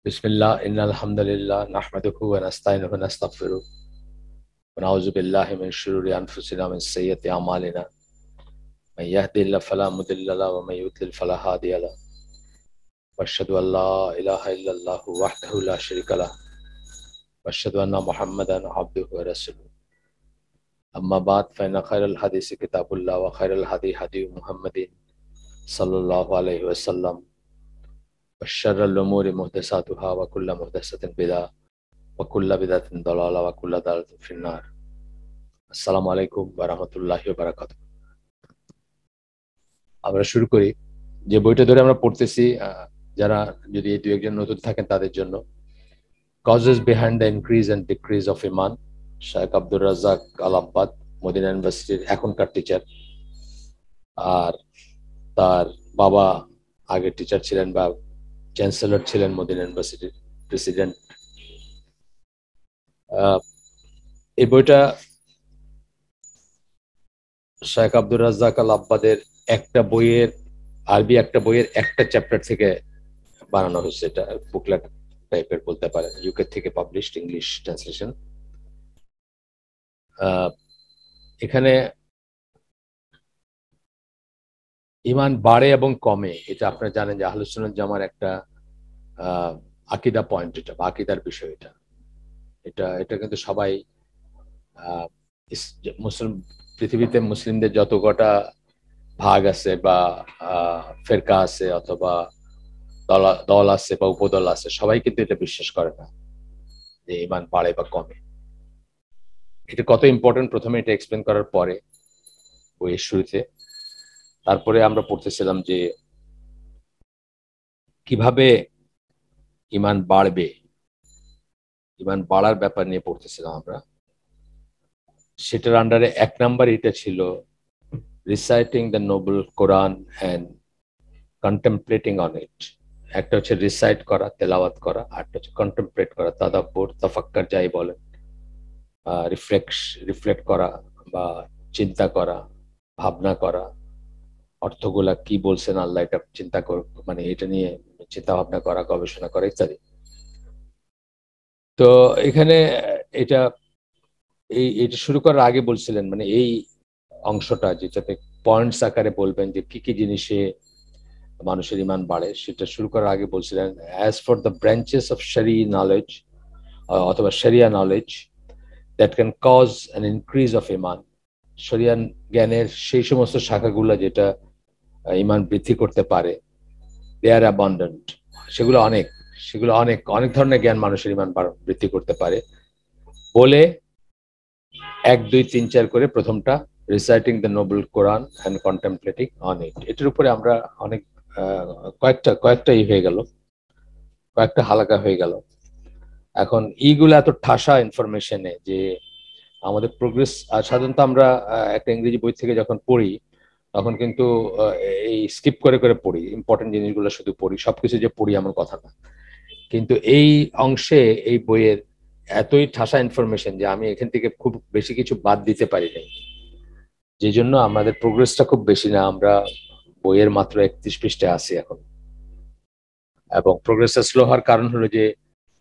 बिस्मिल्लाह इन्नल हम्दुलिल्लाह नहमदुहु व नस्तईनुहु व नस्तगफिरुह व नऊज़ु बिल्लाहि मिन शुरूरि अनफुसिना व मिन सय्यिअति अमालिना मन यहदिहिल्लाहु फला मुदिल्ल लहु व मन युद्लिल फला हादिय लहु व अशहदु अल्ला इलाहा इल्लल्लाहु वहदहु ला शरीका लहु व अशहदु अन्ना मुहम्मदन अब्दुहु व रसूलुहु अम्मा बाद फ़इन्न खैरल हदीस किताबुल्लाह व खैरल हदी हदी मुहम्मदिन सल्लल्लाहु अलैहि वसल्लम व शर्रल उमूरि मुहदसातुहा व कुल्लु मुहदसतिन बिदअह वकुल्ला बिदअतिन दलाला वकुल्ला दलालातिन फिन्नार। আসসালামু আলাইকুম ওয়া রাহমাতুল্লাহি ওয়া বারাকাতুহু। আমরা শুরু করি। যে বইটা ধরে আমরা পড়তেছি, যারা যদি এই দুই একজন নতুন থাকেন তাদের জন্য, causes behind the increase and decrease of ইমান, Sheikh Abdur Razzaq Al Abbad, Medina ইউনিভার্সিটির এখনকার টিচার। আর তার বাবা আগের টিচার ছিলেন বা চ্যান্সেলর ছিলেন মদিনা ইউনিভার্সিটির প্রেসিডেন্ট। এই বইটা শেখ আব্দুর রাজ্জাক আল আব্বাদের একটা বইয়ের আরবি একটা বইয়ের একটা চ্যাপ্টার থেকে বানানো হয়েছে। এটা বুকলেট টাইপের বলতে পারেন, ইউকে থেকে পাবলিশড ইংলিশ ট্রান্সলেশন। এখানে ইমান বাড়ে এবং কমে, এটা আপনারা জানেন যে আহলুস সুন্নাত জামার একটা আকীদা পয়েন্ট, এটা বা আকীদার বিষয়। এটা এটা কিন্তু সবাই মুসলিম পৃথিবীতে মুসলিমদের যত কটা ভাগ আছে বা ফেরকা আছে অথবা দল আছে বা উপদল আছে, সবাই কিন্তু এটা বিশ্বাস করে না যে ইমান বাড়ে বা কমে। এটা কত ইম্পর্টেন্ট প্রথমে এটা এক্সপ্লেন করার পরে বইয়ের শুরুতে, তারপরে আমরা পড়তেছিলাম যে কিভাবে ইমান বাড়বে, ইমান বাড়ার ব্যাপার নিয়ে পড়তেছিলাম আমরা। সেটার আন্ডারে এক নাম্বার এটা ছিল reciting the noble Quran and contemplating on it. একটা হচ্ছে রিসাইট করা, তেলাওয়াত করা, আরটা হচ্ছে কন্টেম্পলেট করা, তাদাব্বুর, তাফাক্কুর যাই বলেন, রিফ্লেক্ট করা বা চিন্তা করা, ভাবনা করা, অর্থগুলা কি বলছেন আল্লাহ এটা চিন্তা কর, মানে এটা নিয়ে চিন্তা ভাবনা করা, গবেষণা করা ইত্যাদি। তো এখানে এটা এটা শুরু করার আগে বলছিলেন, মানে এই অংশটা যেটাতে পয়েন্টস আকারে বলবেন যে কি কি জিনিসে মানুষের ইমান বাড়ে, সেটা শুরু করার আগে বলছিলেন as for the branches of Sharia knowledge অথবা Sharia knowledge that can cause an increase of ইমান। শরিয়া জ্ঞানের সেই সমস্ত শাখাগুলো যেটা ইমান বৃদ্ধি করতে পারে, দে আর অ্যাবান্ডেন্ট। সেগুলো অনেক অনেক ধরনের জ্ঞান মানুষের ইমান বৃদ্ধি করতে পারে বলে 1, 2, 3, 4 করে প্রথমটা reciting the noble Quran and contemplating on it. এটার উপরে আমরা অনেক কয়েকটা হয়ে গেল, কয়েকটা হালকা হয়ে গেল। এখন এইগুলো এত ঠাসা ইনফরমেশনে যে আমাদের প্রোগ্রেস, সাধারণত আমরা একটা ইংরেজি বই থেকে যখন পড়ি তখন কিন্তু এই স্কিপ করে করে পড়ি, ইম্পর্টেন্ট জিনিসগুলো শুধু পড়ি, সবকিছু যে পড়ি এমন কথা না। কিন্তু এই অংশে এই বইয়ের এতই ঠাসা ইনফরমেশন যে আমি এখান থেকে খুব বেশি কিছু বাদ দিতে পারি নাই, যে জন্য আমাদের প্রোগ্রেসটা খুব বেশি না। আমরা বইয়ের মাত্র 31 পৃষ্ঠায় আছি এখন, এবং প্রোগ্রেসটা স্লো হওয়ার কারণ হলো যে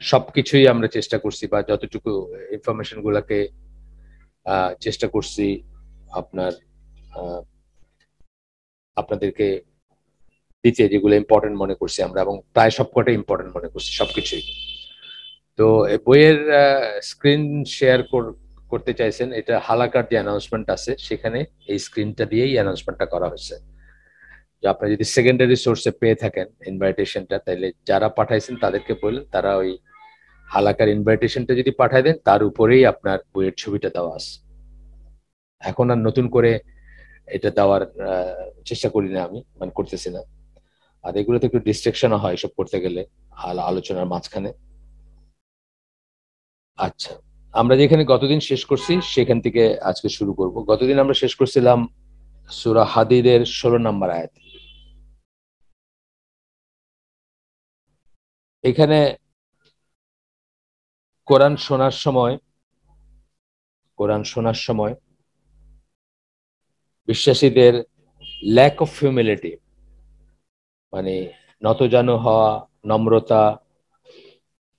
সবকিছুই আমরা চেষ্টা করছি বা যতটুকু ইনফরমেশন গুলাকে চেষ্টা করছি আপনাদেরকে দিতে, যেগুলো ইম্পর্টেন্ট মনে করছি আমরা, এবং প্রায় সবকটা ইম্পর্টেন্ট মনে করছি সবকিছুই। তো বইয়ের স্ক্রিন শেয়ার করতে চাইছেন, এটা হালাকার যে অ্যানাউন্সমেন্ট আছে সেখানে এই স্ক্রিনটা দিয়েই অ্যানাউন্সমেন্টটা করা হয়েছে। যে আপনি যদি সেকেন্ডারি সোর্সে পেয়ে থাকেন ইনভাইটেশনটা, তাহলে যারা পাঠাইছেন তাদেরকে বললেন তারা ওই হালাকার ইনভাইটেশনটা যদি পাঠায় দেন, তার উপরেই আপনার বইয়ের ছবিটা দেওয়া আছে। এখন আর নতুন করে এটা দেওয়ার চেষ্টা করি না, আমি মানে করতেছি না। আর এগুলোতে একটু ডিস্ট্রাকশন হয় সব করতে গেলে আলোচনার মাঝখানে। আচ্ছা, আমরা যেখানে গতদিন শেষ করছি সেখান থেকে আজকে শুরু করব। গতদিন আমরা শেষ করছিলাম সূরা হাদীদের 16 নম্বর আয়াত। এখানে কোরআন শোনার সময় বিশ্বাসীদের ল্যাক অফ হিউমিলিটি, মানে নতজানু হওয়া, নম্রতা,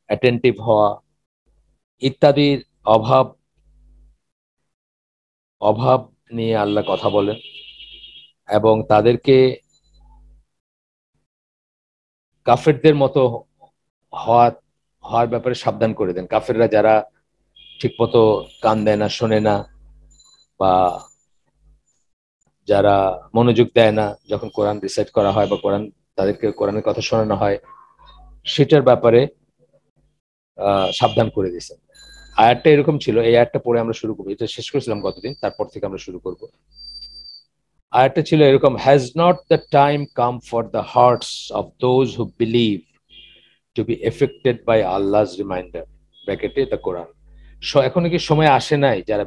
অ্যাটেন্টিভ হওয়া ইত্যাদির অভাব অভাব নিয়ে আল্লাহ কথা বলেন এবং তাদেরকে কাফেরদের মতো হওয়ার ব্যাপারে সাবধান করে দেন। কাফেররা যারা ঠিকমতো কান দেয় না, শোনে না, বা যারা মনোযোগ দেয় না যখন কোরআন রিসাইট করা হয় বা তাদেরকে কোরআনের কথা শোনানো হয়, সেটার ব্যাপারে সাবধান করে দিয়েছেন। আয়াতটা এরকম ছিল, এই আয়াতটা পড়ে আমরা শুরু করবো। এটা শেষ করেছিলাম গতদিন, তারপর থেকে আমরা শুরু করব। আয়াতটা ছিল এরকম: has not the time come for the hearts of those who believe to be affected by Allah's reminder, ব্র্যাকেটে দ্য কোরআন। এখনো কি সময় আসে নাই যারা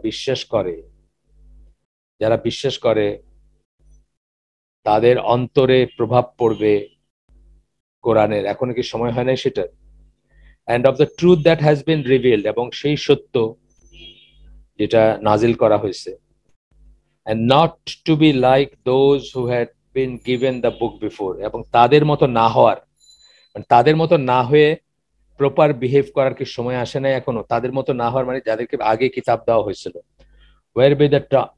বিশ্বাস করে তাদের অন্তরে প্রভাব পড়বে কোরআনের? এখনো কি সময় হয় নাই সেটা? and of the truth that has been revealed, এবং সেই সত্য যেটা নাজিল করা হয়েছে, and not to be like those who had been given the book before, এবং তাদের মতো না হওয়ার, মানে তাদের মতো না হয়ে প্রপার বিহেভ করার কি সময় আসে নাই এখনো? তাদের মতো না হওয়ার মানে যাদেরকে আগে কিতাব দেওয়া হয়েছিল,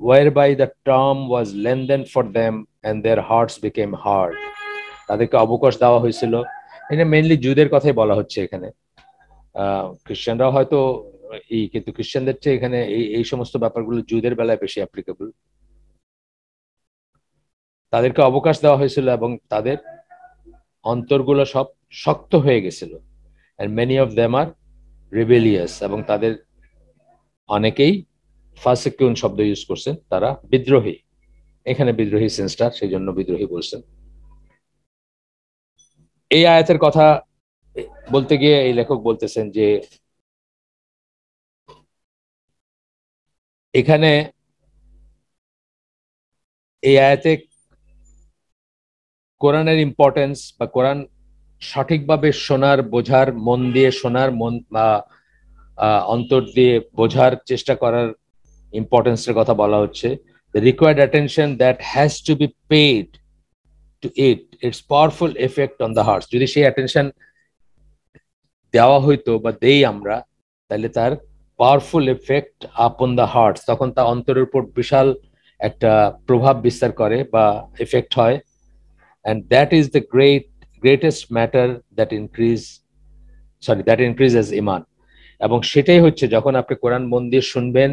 whereby the term was lengthened for them and their hearts became hard, তাদেরকে অবকাশ দেওয়া হয়েছিল। এটা মেইনলি জুদের কথাই বলা হচ্ছে এখানে। খ্রিস্টানরাও হয়তো কিন্তু খ্রিস্টানদের চেয়ে এখানে এই সমস্ত ব্যাপারগুলো জুদের বেলায় বেশি অ্যাপ্লিকেবল। তাদেরকে অবকাশ দেওয়া হয়েছিল এবং তাদের অন্তরগুলো সব শক্ত হয়ে গেছিল। and many of them are rebellious, এবং তাদের অনেকেই ফাসিকুন শব্দ ইউজ করছেন, তারা বিদ্রোহী। এখানে বিদ্রোহী সেন্সটা, সেই জন্য বিদ্রোহী বলছেন। এই আয়াতের কথা বলতে গিয়ে এই লেখক বলতেছেন যে এখানে এই আয়াতে কোরআনের ইম্পর্টেন্স বা কোরআন সঠিকভাবে শোনার, বোঝার, মন দিয়ে শোনার, মন বা অন্তর দিয়ে বোঝার চেষ্টা করার ইম্পর্টেন্সের কথা বলা হচ্ছে। the required attention that has to be paid to its powerful effect on the hearts, যদি সেই অ্যাটেনশন দেওয়া হইতো বা দেই আমরা, তাহলে তার powerful effect upon the hertz, তখন তা অন্তরের উপর বিশাল একটা প্রভাব বিস্তার করে বা এফেক্ট হয়। and that is the greatest matter that increases iman, এবং সেটাই হচ্ছে যখন আপনি কোরআন মন দিয়ে শুনবেন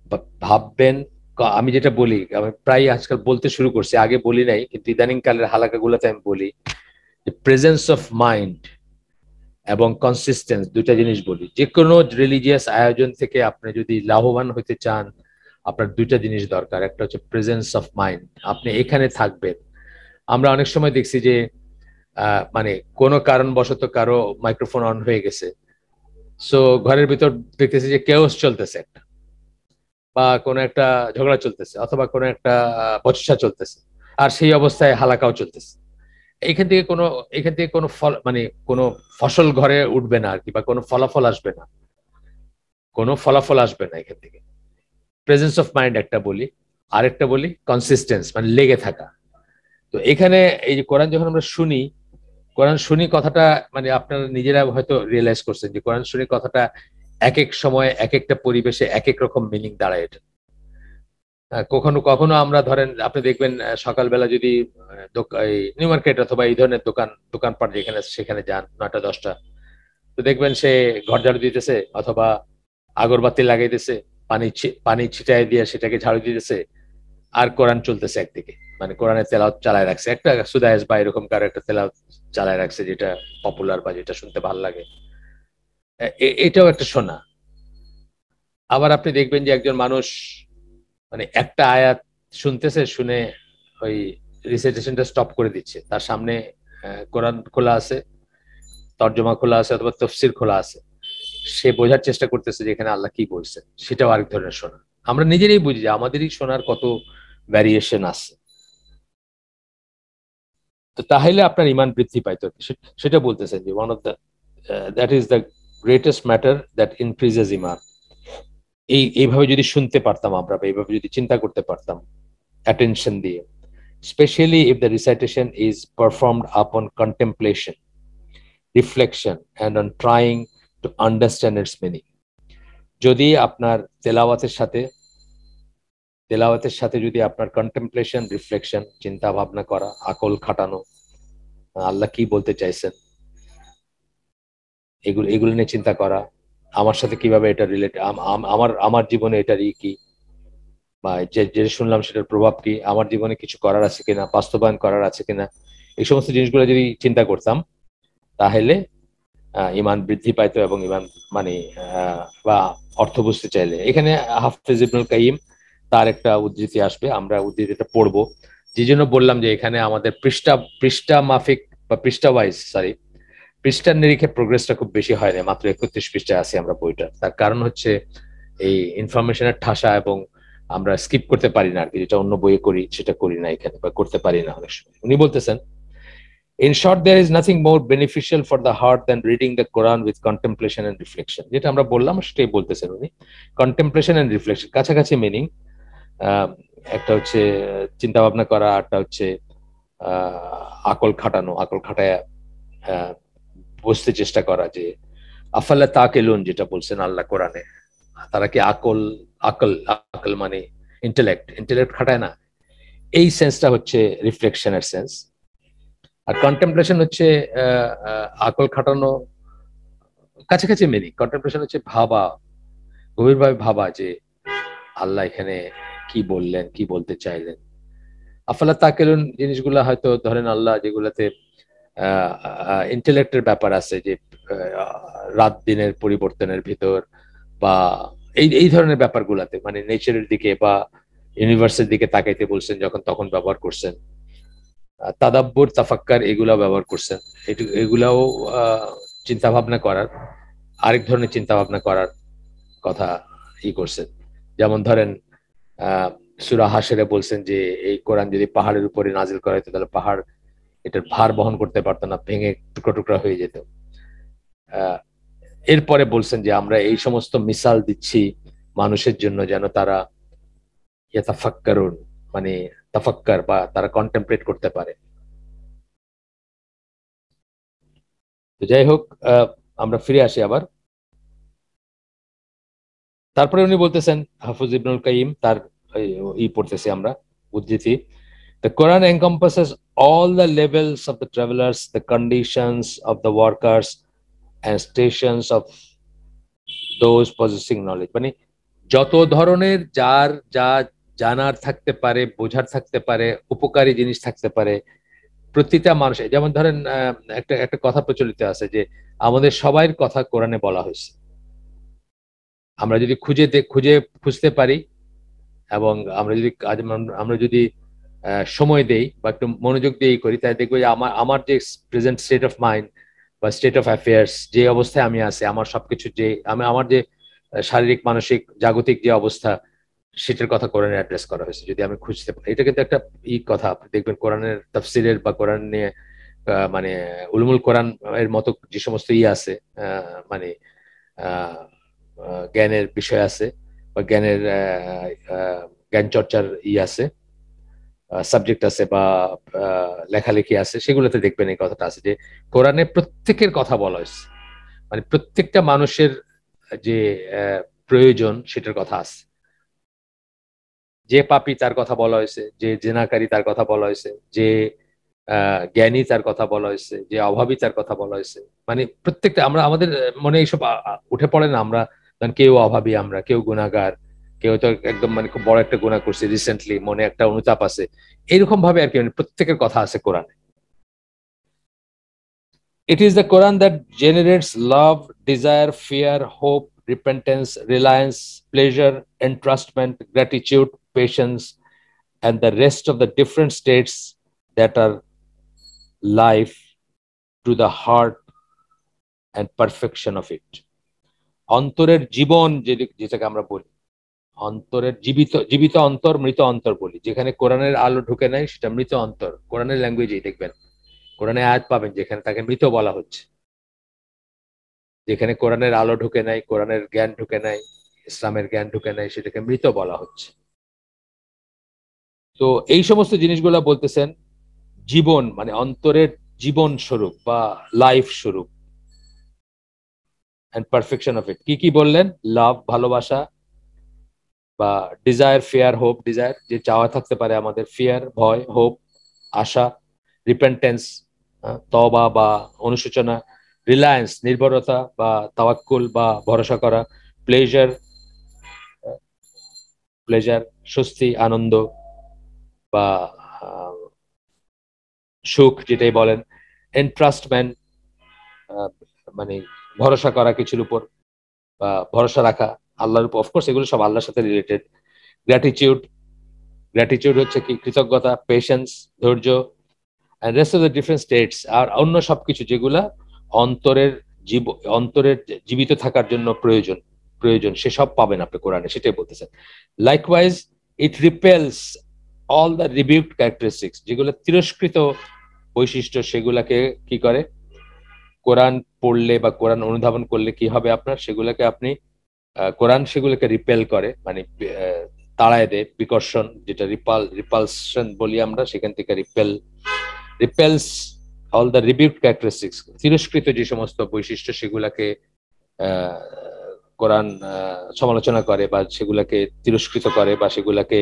বা ভাববেন। আমি যেটা বলি, আমি প্রায় আজকাল বলতে শুরু করছি, আগে বলি নাই কিন্তু ইদানিং কালের হালাকাগুলোতে আমি বলি যে প্রেজেন্স অফ মাইন্ড এবং কনসিস্টেন্স, দুইটা জিনিস বলি। যে কোনো রিলিজিয়াস আয়োজন থেকে আপনি যদি লাভবান হতে চান, আপনার দুইটা জিনিস দরকার। একটা হচ্ছে প্রেজেন্স অফ মাইন্ড, আপনি এখানে থাকবেন। আমরা অনেক সময় দেখছি যে মানে কোনো কারণবশত কারো মাইক্রোফোন অন হয়ে গেছে, সো ঘরের ভিতর দেখতেছি যে কেওস চলতেছে একটা, বা কোনো একটা ঝগড়া চলতেছে, অথবা কোনো একটা বচসা চলতেছে, আর সেই অবস্থায় হালাকাও চলতেছে। এখান থেকে কোনো ফল, মানে কোনো ফসল ঘরে উঠবে না আর কি, বা কোনো ফলাফল আসবে না, এখান থেকে। প্রেজেন্স অফ মাইন্ড একটা বলি, আরেকটা বলি কনসিস্টেন্স, মানে লেগে থাকা। তো এখানে এই যে কোরআন যখন আমরা কোরআন শুনি কথাটা, মানে আপনারা নিজেরা হয়তো রিয়েলাইজ করছেন যে কোরআন শুনি কথাটা এক এক সময় এক একটা পরিবেশে এক এক রকম মিনিং দাঁড়ায়। এটা কখনো কখনো আমরা ধরেন, আপনি দেখবেন সকালবেলা যদি নিউ মার্কেট অথবা এই ধরনের দোকানপাট যেখানে সেখানে যান 9টা 10টা, তো দেখবেন সে ঘর ঝাড়ু দিতেছে অথবা আগরবাতি লাগাইতেছে, পানি ছিটাই দিয়ে সেটাকে ঝাড়ু দিতেছে, আর কোরআন চলতেছে একদিকে, মানে কোরআনের তেলাওয়াত চালায় রাখছে, একটা সুদায়েস বা এরকম কারো একটা তেলাওয়াত চালায় রাখছে যেটা পপুলার বা যেটা শুনতে ভালো লাগে। এটাও একটা শোনা। আবার আপনি দেখবেন যে একজন মানুষ মানে একটা আয়াত শুনতেছে, শুনে ওই রিসাইটেশনটা স্টপ করে দিচ্ছে, তার সামনে কোরআন খোলা আছে, তর্জমা খোলা আছে অথবা তফসির খোলা আছে, সে বোঝার চেষ্টা করতেছে যে এখানে আল্লাহ কি বলছে। সেটাও আরেক ধরনের শোনা। আমরা নিজেরাই বুঝি যে আমাদেরই শোনার কত ভ্যারিয়েশন আছে। তো তাহলে আপনার ইমান বৃদ্ধি পাইতো, সেটা বলতেছেন যে one of the that is the greatest matter that increases ইমান। এইভাবে যদি শুনতে পারতাম আমরা, বা এইভাবে যদি চিন্তা করতে পারতাম অ্যাটেনশন দিয়ে, especially if the recitation is performed upon contemplation, reflection, and on trying to understand its meaning. যদি আপনার তেলাওয়াতের সাথে যদি আপনার কন্টেমপ্লেশন, রিফ্লেকশন, চিন্তা ভাবনা করা, আকল খাটানো, আল্লাহ কি বলতে চাইছেন এগুলো এগুলো নিয়ে চিন্তা করা, আমার সাথে কিভাবে এটা রিলেট, আমার আমার জীবনে এটার কি, বা যে শুনলাম সেটার প্রভাব কি, আমার জীবনে কিছু করার আছে কিনা, বাস্তবায়ন করার আছে কিনা, এই সমস্ত জিনিসগুলো যদি চিন্তা করতাম তাহলে ইমান বৃদ্ধি পাইতো এবং ইমান মানে বা অর্থ বুঝতে চাইলে এখানে হাফেজ ইবনুল কাইয়িম তার একটা উদ্ধৃতি আসবে, আমরা উদ্ধৃতিটা পড়বো। যে জন্য বললাম যে এখানে আমাদের পৃষ্ঠা পৃষ্ঠা মাফিক বা পৃষ্ঠা ওয়াইজ, সরি, পৃষ্ঠার নিরিখে প্রোগ্রেসটা খুব বেশি হয় না, মাত্র 31 পৃষ্ঠায় আছি আমরা বইটা। তার কারণ হচ্ছে এই ইনফরমেশনের ঠাসা, এবং আমরা স্কিপ করতে পারি না আর কি, যেটা অন্য বইয়ে করি সেটা করি না এখানে, বা করতে পারি না অনেক সময়। উনি বলতেছেন, In short, there is nothing more beneficial for the heart than reading the Quran with contemplation and reflection. যেটা আমরা বললাম সেটাই বলতেছেন উনি, কন্টেমপ্লেশন এন্ড রিফ্লেকশন, কাছাকাছি মিনিং। একটা হচ্ছে চিন্তা ভাবনা করা, একটা হচ্ছে আকল খাটানো, আকল খাটায় বুঝতে চেষ্টা করা যে আফাল্লা তাকিলুন, যেটা বলছেন আল্লাহ কোরআনে, তারা কি আকল, আকল আকল মানে ইন্টেলেক্ট খাটায় না, এই সেন্সটা হচ্ছে রিফ্লেকশনের সেন্স। আর কন্টেমপ্লেশন হচ্ছে আকল খাটানো, কাছাকাছি মিনিং। কন্টেমপ্লেশন হচ্ছে ভাবা, গভীরভাবে ভাবা যে আল্লাহ এখানে কি বললেন, কি বলতে চাইলেন। আফালা তাকিলুন জিনিসগুলা হয়তো ধরেন আল্লাহ যেগুলাতে ইন্টেলেক্টের ব্যাপার আছে, যে রাত দিনের পরিবর্তনের ভিতর, বা এই এই ধরনের ব্যাপারগুলাতে, মানে নেচারের দিকে বা ইউনিভার্সের দিকে তাকাইতে বলছেন যখন, তখন ব্যবহার করছেন। তাদাব্বুর, তাফাক্কার, এগুলা ব্যবহার করছেন। এগুলাও চিন্তা ভাবনা করার, আরেক ধরনের চিন্তা ভাবনা করার কথা করছেন। যেমন ধরেন সূরা হাশরে বলছেন যে এই কোরআন যদি পাহাড়ের উপরে নাজিল করা হতো তাহলে পাহাড় এটার ভার বহন করতে পারতো না, ভেঙে টুকরা টুকরা হয়ে যেত। এরপরে বলছেন যে আমরা এই সমস্ত মিসাল দিচ্ছি মানুষের জন্য যেন তারা ইয়াতাফাক্কারুন, মানে তাফাক্কার বা তারা কন্টেমপ্লেট করতে পারে। তো যাই হোক, আমরা ফিরে আসি আবার। তারপরে উনি বলতেছেন, হাফিজ ইবনুল কাইয়িম তার পড়তেছি আমরা উদ্ধৃতি, The Quran encompasses all the levels of the travelers, the conditions of the workers, and stations of those possessing knowledge. মানে যত ধরনের যার যা জানার থাকতে পারে, বোঝার থাকতে পারে, উপকারী জিনিস থাকতে পারে প্রতিটা মানুষের। যেমন ধরেন একটা একটা কথা প্রচলিত আছে যে আমাদের সবাই কথা কোরআনে বলা হয়েছে। আমরা যদি খুঁজতে পারি, এবং আমরা যদি সময় দেই বা একটু মনোযোগ দিয়ে করি, তাই দেখবো যে আমার যে প্রেজেন্ট স্টেট অফ মাইন্ড বা স্টেট অফ অ্যাফেয়ার্স, যে অবস্থায় আমি আছি, আমার সবকিছু যে আমার যে শারীরিক, মানসিক, জাগতিক যে অবস্থা, সেটার কথা কোরআনে অ্যাড্রেস করা হয়েছে যদি আমি খুঁজতে পারি। এটা কিন্তু একটা কথা, আপনি দেখবেন কোরআনের তাফসিরের বা কোরআন নিয়ে মানে উলুমুল কোরআন এর মতো যে সমস্ত আছে, মানে জ্ঞানের বিষয় আছে বা জ্ঞানের জ্ঞান চর্চার আছে, সাবজেক্ট আছে বা লেখালেখি আছে, সেগুলোতে দেখবেন এই কথাটা আছে যে কোরআনে প্রত্যেকের কথা বলা হয়েছে, মানে প্রত্যেকটা মানুষের যে প্রয়োজন সেটার কথা আছে। যে পাপী তার কথা বলা হয়েছে, যে জেনাকারী তার কথা বলা হয়েছে, যে জ্ঞানী তার কথা বলা হয়েছে, যে অভাবী তার কথা বলা হয়েছে। মানে প্রত্যেকটা আমাদের মনে এইসব উঠে পড়ে না, আমরা কেউ অভাবী, আমরা কেউ গুনাহগার, কেউ তো একদম মানে খুব বড় একটা গুনাহ করছে রিসেন্টলি, মনে একটা অনুতাপ আছে, এইরকম ভাবে আর কি, মানে প্রত্যেকের কথা আছে কোরআনে। It is the Quran that generates love, desire, fear, hope, repentance, reliance, pleasure, entrustment, gratitude, patience, and the rest of the different states that are life to the heart and perfection of it. অন্তরের জীবন যেটাকে আমরা বলি, অন্তরের জীবিত অন্তর, মৃত অন্তর বলি। যেখানে কোরআনের আলো ঢুকে নাই সেটা মৃত অন্তর। কোরআনের ল্যাঙ্গুয়েজেই দেখবেন, কোরআনে আয়াত পাবেন যেখানে তাকে মৃত বলা হচ্ছে। যেখানে কোরআনের আলো ঢুকে নাই, কোরআনের জ্ঞান ঢুকে নাই, ইসলামের জ্ঞান ঢুকে নাই, সেটাকে মৃত বলা হচ্ছে। তো এই সমস্ত জিনিসগুলা বলতেছেন জীবন, মানে অন্তরের জীবন স্বরূপ বা লাইফ স্বরূপ। and perfection of it. কি বললেন? লাভ, ভালোবাসা, বা ডিজায়ার, ফিয়ার, হোপ। ডিজায়ার যে চাওয়া থাকতে পারে আমাদের, ফিয়ার ভয়, হোপ আশা, রিপেন্টেন্স তওবা বা অনুশোচনা, রিলায়েন্স নির্ভরতা বা তাওয়াক্কুল বা ভরসা করা, প্লেজার প্লেজার স্বস্তি আনন্দ বা সুখ যেটাই বলেন, এন্ট্রাস্টমেন্ট মানে ভরসা করা কিছুর উপর বা ভরসা রাখা আল্লাহর উপর। অফকোর্স এগুলো সব আল্লাহর সাথে রিলেটেড। গ্র্যাটিটিউড, গ্র্যাটিটিউড হচ্ছে কি কৃতজ্ঞতা, পেশেন্স ধৈর্য, and rest of the different states আর অন্য সবকিছু যেগুলা অন্তরের অন্তরের জীবিত থাকার জন্য প্রয়োজন সেসব পাবেন আপনি কোরআনে, সেটাই বলতেছেন। Likewise it repels all the rebuked characteristics, যেগুলো তিরস্কৃত বৈশিষ্ট্য, সেগুলাকে কি করে কোরআন পড়লে বা কোরআন অনুধাবন করলে কি হবে আপনার, সেগুলোকে আপনি কোরআন সেগুলোকে রিপেল করে, মানে তাড়ায় দেয়, বিকর্ষণ, যেটা রিপালশন বলি আমরা, সেখান থেকে রিপেলস অল দ্য রিবিউকড ক্যারেক্টারিস্টিক্স, তিরস্কৃত যে সমস্ত বৈশিষ্ট্য সেগুলাকে কোরআন সমালোচনা করে বা সেগুলাকে তিরস্কৃত করে বা সেগুলাকে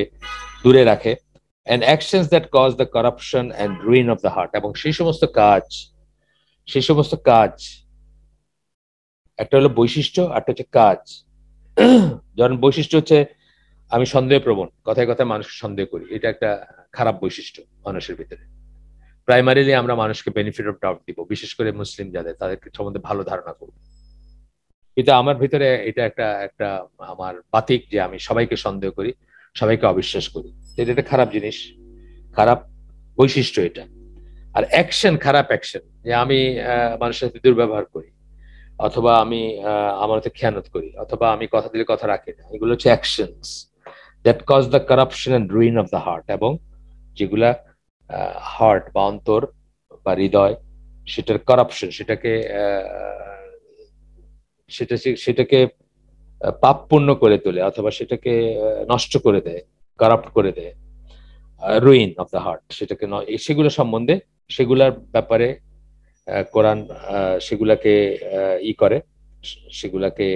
দূরে রাখে। and actions that cause the corruption and ruin of the heart, এবং সেই সমস্ত কাজ একটা হলো বৈশিষ্ট্য, একটা হচ্ছে কাজ। যেমন বৈশিষ্ট্য হচ্ছে আমি সন্দেহপ্রবণ, কথায় কথায় মানুষকে সন্দেহ করি, এটা একটা খারাপ বৈশিষ্ট্য মানুষের ভিতরে। প্রাইমারিলি আমরা মানুষকে বেনিফিট অফ ডাউট দিব, বিশেষ করে মুসলিম যাদের, তাদেরকে সম্বন্ধে ভালো ধারণা করব। কিন্তু আমার ভিতরে এটা একটা আমার বাতিক যে আমি সবাইকে সন্দেহ করি, সবাইকে অবিশ্বাস করি। এটা একটা খারাপ জিনিস, খারাপ বৈশিষ্ট্য এটা। আর অ্যাকশন, খারাপ অ্যাকশন, যে আমি মানুষের সাথে দুর্ব্যবহার করি, অথবা আমি আমার সাথে খেয়ানত করি, অথবা আমি কথা দিলে কথা রাখি না, এগুলো হচ্ছে actions that cause the corruption and ruin of the heart, এবং যেগুলা হার্ট বা অন্তর বা হৃদয় সেটার কারাপশন, সেটাকে পাপপূর্ণ করে তোলে, অথবা সেটাকে নষ্ট করে দেয়, কারাপ্ট করে দেয়, রুইন অফ দ্য হার্ট, সেটাকে সেগুলো সম্বন্ধে, সেগুলার ব্যাপারে কোরআন সেগুলাকে করে, সেগুলাকে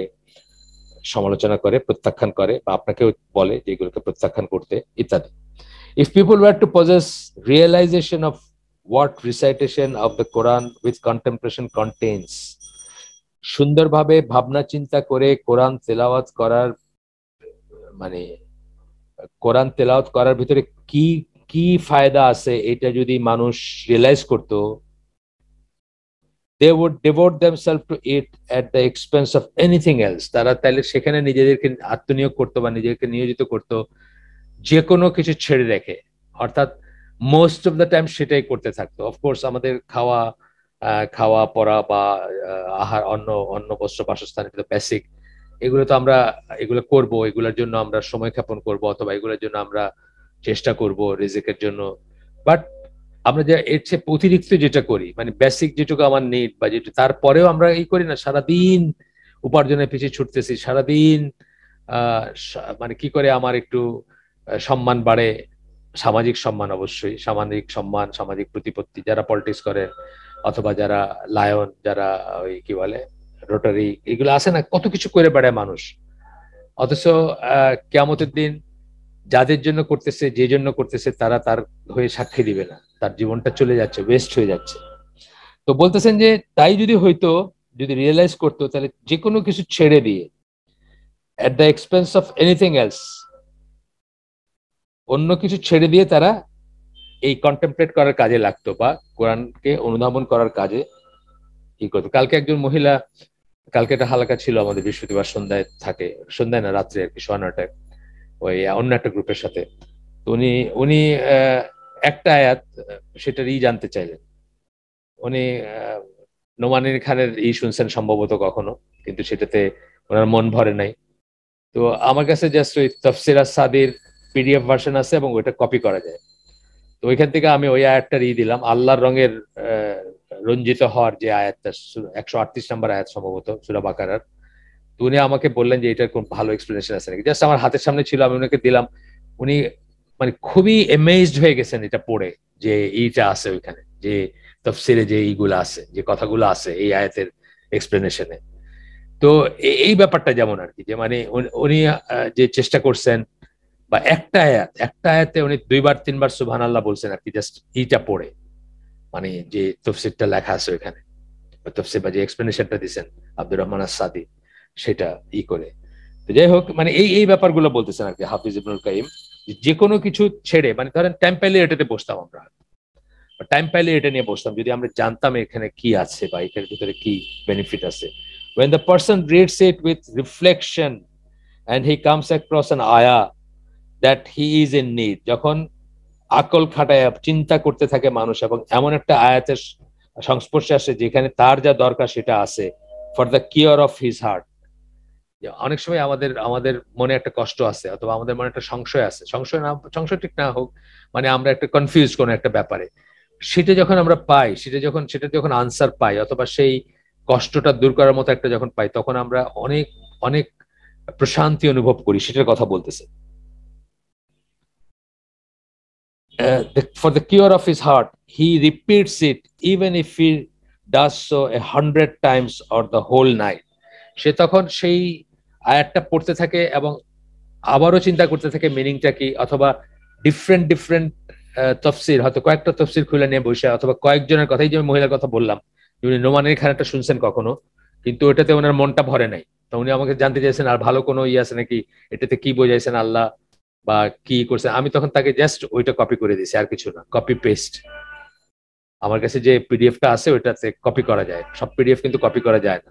সমালোচনা করে, প্রত্যাখ্যান করে, বা আপনাকে বলে যে এগুলোকে প্রত্যাখ্যান করতে ইত্যাদি। If people were to possess realization of what recitation of the Quran with contemplation contains, সুন্দরভাবে ভাবনা চিন্তা করে কোরআন তেলাওয়াত করার, মানে কোরআন তেলাওয়াত করার ভিতরে কি কি ফায়দা আছে, এটা যদি মানুষ রিয়েলাইজ করতো, they would devote themselves to it at the expense of anything else. তারা তাহলে সেখানে নিজেদেরকে আত্মনিয়োগ করতো বা নিজেদেরকে নিয়োজিত করতো যে কোনো কিছু ছেড়ে রেখে, অর্থাৎ মোস্ট অফ দ্য টাইম সেটাই করতে থাকতো। অফকোর্স আমাদের খাওয়া পড়া বা আহার, অন্ন বস্ত্র বাসস্থান, এগুলো বেসিক, এগুলো তো আমরা এগুলো করব, এগুলোর জন্য আমরা সময় ক্ষেপণ করব, অথবা এগুলোর জন্য আমরা চেষ্টা করব রিজিকের জন্য। বাট আমরা যে এর চেয়ে অতিরিক্ত যেটা করি, মানে বেসিক যেটুকু আমার নিড বা যেটুকু, তারপরেও আমরা এই করি না, সারাদিন উপার্জনের পিছিয়ে ছুটতেছি, সারাদিন মানে কি করে আমার একটু সম্মান বাড়ে, সামাজিক সম্মান, অবশ্যই সামাজিক সম্মান, সামাজিক প্রতিপত্তি, যারা পলিটিক্স করে অথবা যারা লায়ন, যারা ওই কি বলে রোটারি, এগুলো আছে না, কত কিছু করে বেড়ায় মানুষ। অথচ কিয়ামতের দিন যাদের জন্য করতেছে, যে জন্য করতেছে, তারা তার হয়ে সাক্ষী দিবে না, তার জীবনটা চলে যাচ্ছে, ওয়েস্ট হয়ে যাচ্ছে। তো বলতেছেন যে তাই যদি হইতো, যদি রিয়েলাইজ করতো, তাহলে যে কোনো কিছু ছেড়ে দিয়ে at the expense of anything else, অন্য কিছু ছেড়ে দিয়ে তারা এই কন্টেমপ্লেট করার কাজে লাগতো বা কোরআনকে অনুধাবন করার কাজে কি করতো। কালকে একজন মহিলা, কালকে একটা হালকা ছিল আমাদের, বৃহস্পতিবার সন্ধ্যায় থাকে, সন্ধ্যায় না রাত্রে আর কি, 9:30, ওই অন্য একটা গ্রুপের সাথে। তো উনি একটা আয়াত, সেটার জানতে চাইলেন। উনি নোমানের খানের শুনছেন সম্ভবত কখনো, কিন্তু সেটাতে ওনার মন ভরে নাই। তো আমার কাছে জাস্ট ওই তাফসির আস-সাদির পিডিএফ ভার্সন আছে এবং ওইটা কপি করা যায়। তো ওইখান থেকে আমি ওই আয়াতটা দিলাম, আল্লাহর রঙের রঞ্জিত হওয়ার যে আয়াতটা, 138 নম্বর আয়াত সম্ভবত সূরা বাকারার। তো উনি আমাকে বললেন যে এটার কোন ভালো এক্সপ্লেনেশন আছে নাকি। জাস্ট আমার হাতের সামনে ছিল, আমি ওনাকে দিলাম। উনি মানে খুবই এমেজড হয়ে গেছেন এটা পড়ে, যে এইটা আছে ওইখানে, যে তাফসিরে যে এইগুলো আছে, যে কথাগুলো আছে এই আয়াতের এক্সপ্লেনেশনে। তো এই ব্যাপারটা যেমন আর কি, যে মানে উনি যে চেষ্টা করছেন, বা একটা আয়াতে উনি 2-3 বার সুবহানাল্লাহ বলছেন আর কি, জাস্ট ইটা পড়ে, মানে যে তফসিরটা লেখা আছে ওইখানে, বা তফসির বা যে এক্সপ্লেনেশনটা দিচ্ছেন আব্দুর রহমান আস-সাদি, সেটা করে। তো যাই হোক, মানে এই ব্যাপারগুলো বলতেছেন আর কি হাফিজ ইবনুল কাইম, যে কোনো কিছু ছেড়ে, মানে ধরেন টাইম পাইলে এটাতে বসতাম আমরা, টাইম পাইলে এটা নিয়ে বসতাম, যদি আমরা জানতাম এখানে কি আছে বা এখানের ভিতরে কি বেনিফিট আছে। when the person reads it with reflection and he comes across an ayah that he is in need, যখন আকল খাটায় চিন্তা করতে থাকে মানুষ এবং এমন একটা আয়াতের সংস্পর্শে আসে যেখানে তার যা দরকার সেটা আছে, for the cure of his heart. অনেক সময় আমাদের আমাদের মনে একটা কষ্ট আছে, অথবা আমাদের মনে একটা সংশয় আছে, সংশয় ঠিক না হোক, মানে আমরা একটা কনফিউজ কোনো একটা ব্যাপারে, সেটা যখন আমরা পাই, সেটা যখন আনসার পাই, অথবা সেই কষ্টটা দূর করার মতো একটা যখন পাই, তখন আমরা অনেক অনেক প্রশান্তি অনুভব করি, সেটার কথা বলতেছে। For the cure of his heart, he repeats it even if he does so 100 times or the whole night. সে তখন সেই আয়াতটা পড়তে থাকে এবং আবারও চিন্তা করতে থাকে মিনিংটা কি, অথবা ডিফারেন্ট তফসির, হয়তো কয়েকটা তফসির খুলে নিয়ে বসে, অথবা কয়েকজনের কথাই, যে মহিলার কথা বললাম, উনি নোমানের খানাটা শুনছেন কখনো, কিন্তু ওটাতে ওনার মনটা ভরে নাই, তো উনি আমাকে জানতে চাইছেন আর ভালো কোনো আছে নাকি, এটাতে কি বোঝাইছেন আল্লাহ বা কি করছে। আমি তখন তাকে জাস্ট ওইটা কপি করে দিয়েছি, আর কিছু না, কপি পেস্ট। আমার কাছে যে পিডিএফটা আছে ওইটাতে কপি করা যায়, সব পিডিএফ কিন্তু কপি করা যায় না,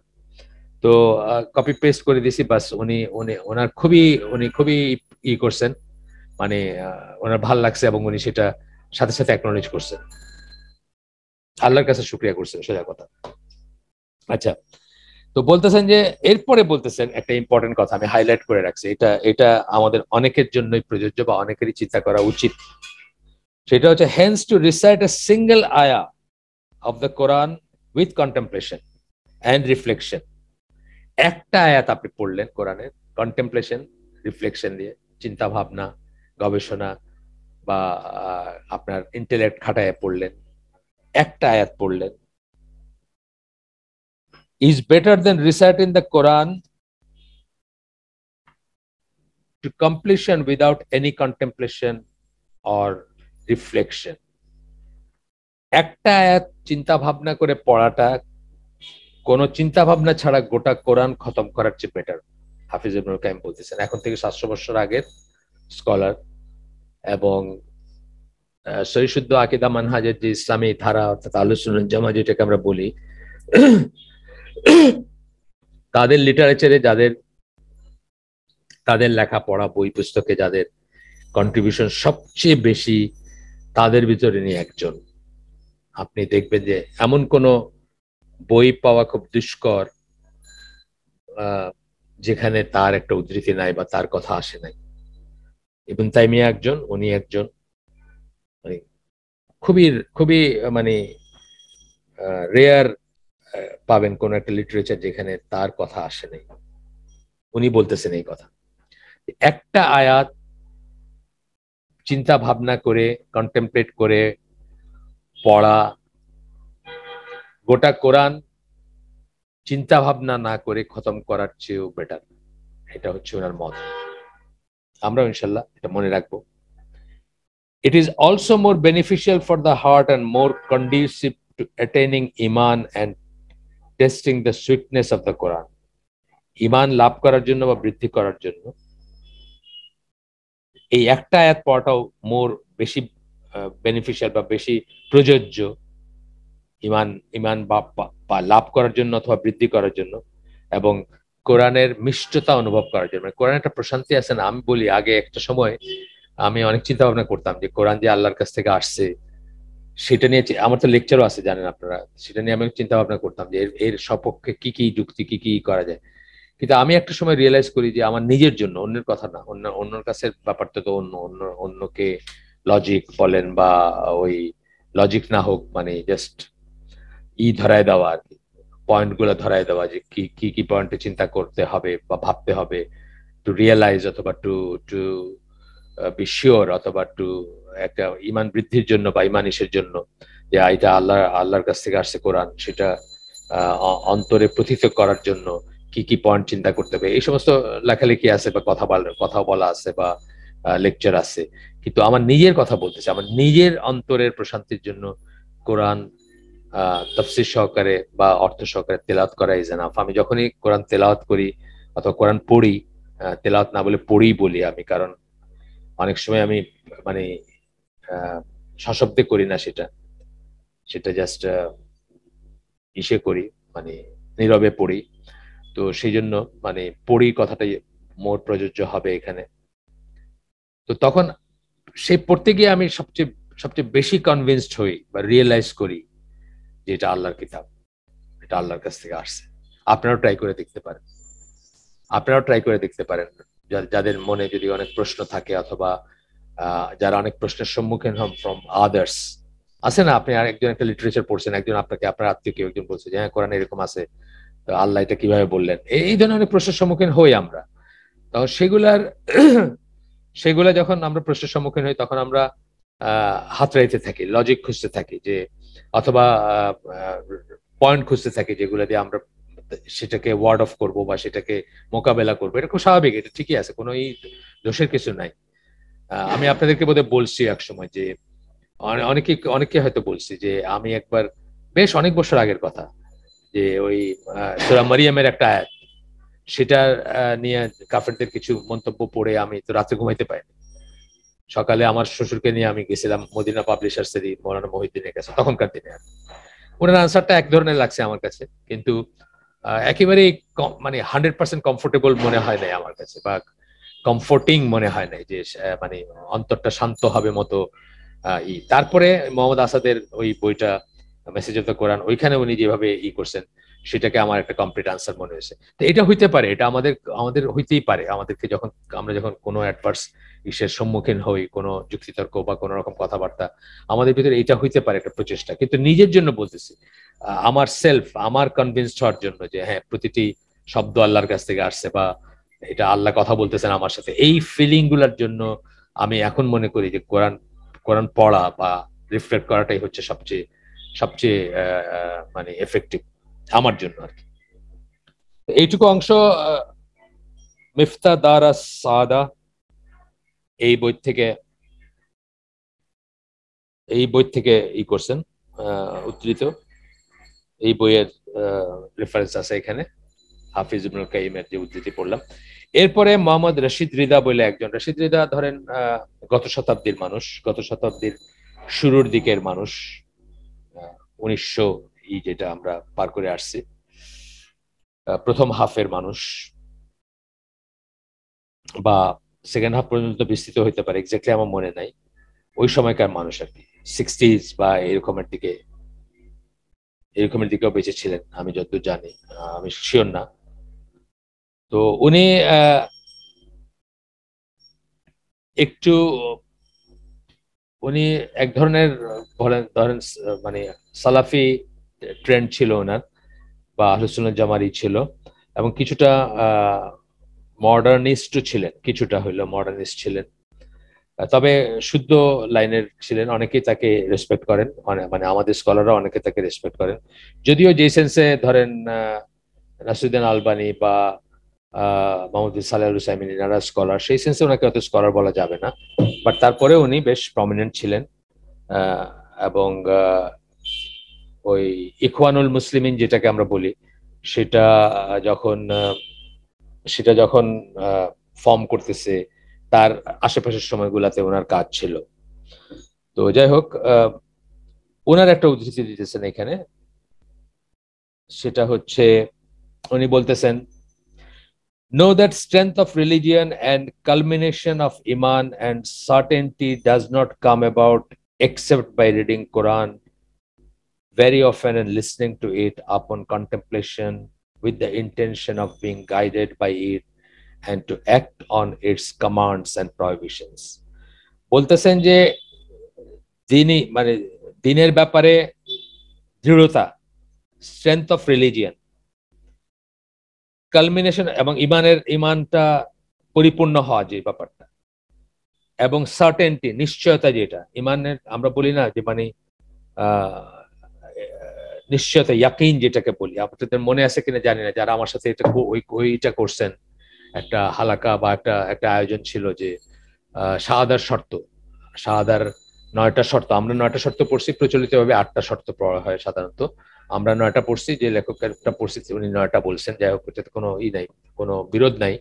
তো কপি পেস্ট করে দিছি বাস। উনি খুবই করছেন, মানে ওনার ভাল লাগছে, এবং উনি সেটা সাথে সাথে অ্যাকনোলেজ করছেন, আল্লাহর কাছে শুকরিয়া করছেন, সোজা কথা। আচ্ছা, তো বলতেছেন যে এরপরে বলতেছেন একটা ইম্পর্টেন্ট কথা, আমি হাইলাইট করে রাখছি, এটা আমাদের অনেকের জন্যই প্রযোজ্য বা অনেকেরই চিন্তা করা উচিত। সেটা হচ্ছে, hence to recite a single ayah of the Quran with contemplation and reflection. একটা আয়াত আপনি পড়লেন কোরআনের, কন্টেম্পলেশন, রিফ্লেকশন দিয়ে, চিন্তা ভাবনা, গবেষণা বা আপনার ইন্টেলেক্ট খাটায় পড়লেন, একটা আয়াত পড়লেন, is better than reciting the Quran to completion without any contemplation or reflection. একটা আয়াত চিন্তা ভাবনা করে পড়াটা কোন চিন্তা ভাবনা ছাড়া গোটা কোরআন খতম করার চেয়ে বেটার, হাফিজ ইবনুল কাইম বলতেছেন, এখন থেকে 700 বছর আগের স্কলার, এবং সহিশুদ্ধ আকীদা মানহাজের যে ইসলামী ধারা, অর্থাৎ আহলুস সুন্নাহ ওয়াল জামাত যেটাকে আমরা বলি, তাদের লিটারেচারে তাদের লেখা পড়া বই পুস্তকে যাদের কন্ট্রিবিউশন সবচেয়ে বেশি, তাদের ভিতরে নিয়ে একজন। আপনি দেখবেন যে এমন কোন বই পাওয়া খুব দুষ্কর যেখানে তার একটা উদ্ধৃতি নাই বা তার কথা আসে নাই। ইবন তাইমিয়া একজন, উনি একজন, মানে খুবই খুবই মানে রেয়ার পাবেন কোন একটা লিটারেচার যেখানে তার কথা আসে নাই। উনি বলতেছেন এই কথা, একটা আয়াত চিন্তা ভাবনা করে, কন্টেম্পলেট করে পড়া, গোটা কোরআন চিন্তা ভাবনা না করে খতম করার চেয়েও বেটার। এটা হচ্ছে ওনার মত, আমরা ইনশাল্লাহ এটা মনে রাখবো। It is also more beneficial for the heart and more conducive to attaining iman and testing the sweetness of the Quran. ইমান লাভ করার জন্য বা বৃদ্ধি করার জন্য এই একটা আয়াত পড়াটাও বেশি বেনিফিশিয়াল বা বেশি প্রযোজ্য, ইমান বা লাভ করার জন্য অথবা বৃদ্ধি করার জন্য, এবং কোরআনের মিষ্টতা অনুভব করার জন্য। কোরআন একটা প্রশান্তি আছে না, আমি বলি আগে একটা সময় আমি অনেক চিন্তা ভাবনা করতাম যে কোরআন যে আল্লাহর কাছ থেকে আসছে সেটা নিয়ে, আমার তো লেকচারও আছে জানেন আপনারা, সেটা নিয়ে আমি চিন্তা ভাবনা করতাম যে এর সপক্ষে কি কি যুক্তি, কি কি করা যায়। কিন্তু আমি একটা সময় রিয়েলাইজ করি যে আমার নিজের জন্য, অন্যের কথা না, অন্যর কাছে ব্যাপারটা তো অন্যকে লজিক বলেন বা ওই লজিক না হোক, মানে জাস্ট ধরায় দেওয়া আর কি, পয়েন্ট গুলো ধরায় দেওয়া, যে কি কি পয়েন্টে চিন্তা করতে হবে বা ভাবতে হবে, টু রিয়েলাইজ অথবা টু টু বি শিওর, অথবা টু একটা ইমান বৃদ্ধির জন্য বা ইমানিশের জন্য, যে এটা আল্লাহর কাছ থেকে আসছে কোরআন, সেটা অন্তরে প্রথিত করার জন্য কি কি পয়েন্ট চিন্তা করতে হবে, এই সমস্ত লেখালেখি আছে বা কথা বলা আছে বা লেকচার আছে। কিন্তু আমার নিজের কথা বলতেছে, আমার নিজের অন্তরের প্রশান্তির জন্য কোরআন তাফসীর সহকারে বা অর্থ সহকারে তেলাওয়াত করা ইজ এনাফ। আমি যখনই কোরআন তেলাওয়াত করি অথবা কোরআন পড়ি, তেলাওয়াত না বলে পড়ি বলি আমি, কারণ অনেক সময় আমি মানে সশব্দে করি না, সেটা সেটা জাস্ট ইসে করি, মানে নীরবে পড়ি। তো সেই জন্য মানে পড়ি কথাটাই মোট প্রযোজ্য হবে এখানে। তো তখন সেই পড়তে গিয়ে আমি সবচেয়ে সবচেয়ে বেশি কনভিন্সড হই বা রিয়েলাইজ করি যে এটা আল্লাহর কিতাব, এটা আল্লাহর কাছ থেকে আসছে। আপনারাও ট্রাই করে দেখতে পারেন, আপনারাও ট্রাই করে দেখতে পারেন। যাদের মনে যদি অনেক প্রশ্ন থাকে অথবা যারা অনেক প্রশ্নের সম্মুখীন হন ফ্রম আদার্স, আছে না, আপনি একজন একটা লিটারেচার পড়ছেন, একজন আপনাকে আপনার আত্মীয় কেউ একজন বলছে যে হ্যাঁ কোরআন এরকম আছে, তো আল্লাহ এটা কিভাবে বললেন, এই ধরনের অনেক প্রশ্নের সম্মুখীন হই আমরা। তখন সেগুলা যখন আমরা প্রশ্নের সম্মুখীন হই তখন আমরা হাতড়াইতে থাকি, লজিক খুঁজতে থাকি, যে অথবা পয়েন্ট খুঁজতে থাকি যেগুলো দিয়ে আমরা সেটাকে ওয়ার্ড অফ করব বা সেটাকে মোকাবেলা করবো। এটা খুব স্বাভাবিক, এটা ঠিকই আছে, কোনো দোষের কিছু নাই। আমি আপনাদেরকে বোধহয় বলছি এক সময় যে অনেকে হয়তো বলছি যে আমি একবার, বেশ অনেক বছর আগের কথা, যে ওই সূরা মারিয়ামের একটা আয়াত, সেটা নিয়ে কাফেরদের কিছু মন্তব্য পড়ে আমি তো রাতে ঘুমাইতে পাইনি। সকালে আমার শ্বশুরকে নিয়ে আমি গেছিলাম মদিনা পাবলিশার্সেরই মৌলানা মহিউদ্দিনের কাছে, তখনকার দিনে। ওনার আনসারটা এক ধরনের লাগছে আমার কাছে, কিন্তু একেবারেই মানে 100% কমফোর্টেবল মনে হয় নাই আমার কাছে, বা কমফোর্টিং মনে হয় নাই, যে মানে অন্তরটা শান্ত হবে মতো। তারপরে মোহাম্মদ আসাদের ওই বইটা মেসেজ অফ দ্য কোরআন, ওইখানে উনি যেভাবে করছেন সেটাকে আমার একটা কমপ্লিট আনসার মনে হয়েছে। তো এটা হইতে পারে, এটা আমাদের আমাদের হইতেই পারে, আমাদেরকে যখন আমরা যখন কোনো অ্যাডভার্স ইসের সম্মুখীন হই, কোনো যুক্তিতর্ক বা কোনো রকম কথাবার্তা, আমাদের ভিতরে এটা হইতে পারে একটা প্রচেষ্টা। কিন্তু নিজের জন্য বলতেছি, আমার সেলফ, আমার কনভিন্সড হওয়ার জন্য যে হ্যাঁ প্রতিটি শব্দ আল্লাহর কাছ থেকে আসছে বা এটা আল্লাহ কথা বলতেছেন আমার সাথে, এই ফিলিং গুলার জন্য আমি এখন মনে করি যে কোরআন কোরআন পড়া বা রিফ্লেক্ট করাটাই হচ্ছে সবচেয়ে সবচেয়ে মানে এফেক্টিভ আমার জন্য আর কি। এইটুকু অংশ মিফতা দারা সাদা এই বই থেকে করছেন, উদ্ধৃত। এই বইয়ের রেফারেন্স আছে এখানে, হাফিজ ইবনুল কাইমের যে উদ্ধৃতি পড়লাম। এরপরে মোহাম্মদ রশিদ রিদা বলে একজন, রশিদ রিদা ধরেন গত শতাব্দীর মানুষ, গত শতাব্দীর শুরুর দিকের মানুষ, 1900 যেটা আমরা পার করে আসছি, প্রথম হাফের মানুষ বা সেকেন্ড হাফ পর্যন্ত বিস্তৃত হইতে পারে, এক্স্যাক্টলি আমার মনে নাই। ওই সময়কার মানুষ আর কি, 60s বা এরকমের দিকেও বেঁচে ছিলেন আমি যতদূর জানি, আমি শিওর না। তো উনি একটু উনি এক ধরনের ধরেন মানে সালাফি ট্রেন্ড ছিল ওনার, বা আহলে সুন্নাত জামারি ছিল, এবং কিছুটা মডার্নিস্টও ছিলেন, কিছুটা হইলো মডার্নিস্ট ছিলেন। তবে শুদ্ধ লাইনের ছিলেন, অনেকেই তাকে রেসপেক্ট করেন, মানে আমাদের স্কলাররা অনেকে তাকে রেসপেক্ট করেন। যদিও যে সেন্সে ধরেন নাসিরুদ্দিন আলবানী বা মোহাম্মদ সালেহ আল হুসাইমিন এনারা স্কলার, সেই সেন্সে ওনাকে অত স্কলার বলা যাবে না, বাট তারপরে উনি বেশ প্রমিনেন্ট ছিলেন। এবং ওই ইখওয়ানুল মুসলিমিন যেটাকে আমরা বলি, সেটা যখন ফর্ম করতেছে তার আশেপাশের সময়গুলাতে ওনার কাজ ছিল। তো যাই হোক, ওনার একটা উদ্ধৃতি দিতেছেন এখানে, সেটা হচ্ছে উনি বলতেছেন, know that strength of religion and culmination of iman and certainty does not come about except by reading Quran very often and listening to it upon contemplation with the intention of being guided by it and to act on its commands and prohibitions. বলতেছেন যে মানে দিনের ব্যাপারে দৃঢ়তা, strength of religion, culmination এবং ইমানটা পরিপূর্ণ হওয়া, যে ব্যাপারটা, এবং সার্টেনটি, নিশ্চয়তা, যেটা ইমানের আমরা বলি না যে মানে নিশ্চয়তা, ইয়াকিন যেটাকে বলি। আপনাদের মনে আছে কিনা জানি না, যারা আমার সাথে এটা ওইটা করছেন, একটা হালাকা বা একটা আয়োজন ছিল যে শাহাদার শর্ত, শাহাদার 9টা শর্ত। আমরা 9টা শর্ত পড়ছি, প্রচলিত ভাবে 8টা শর্ত পড়া হয় সাধারণত। আমরা 9টা পড়ছি, যে লেখকটা পড়ছি উনি 9টা বলছেন। যাই হোক, এটাতে কোনো নাই, কোনো বিরোধ নাই।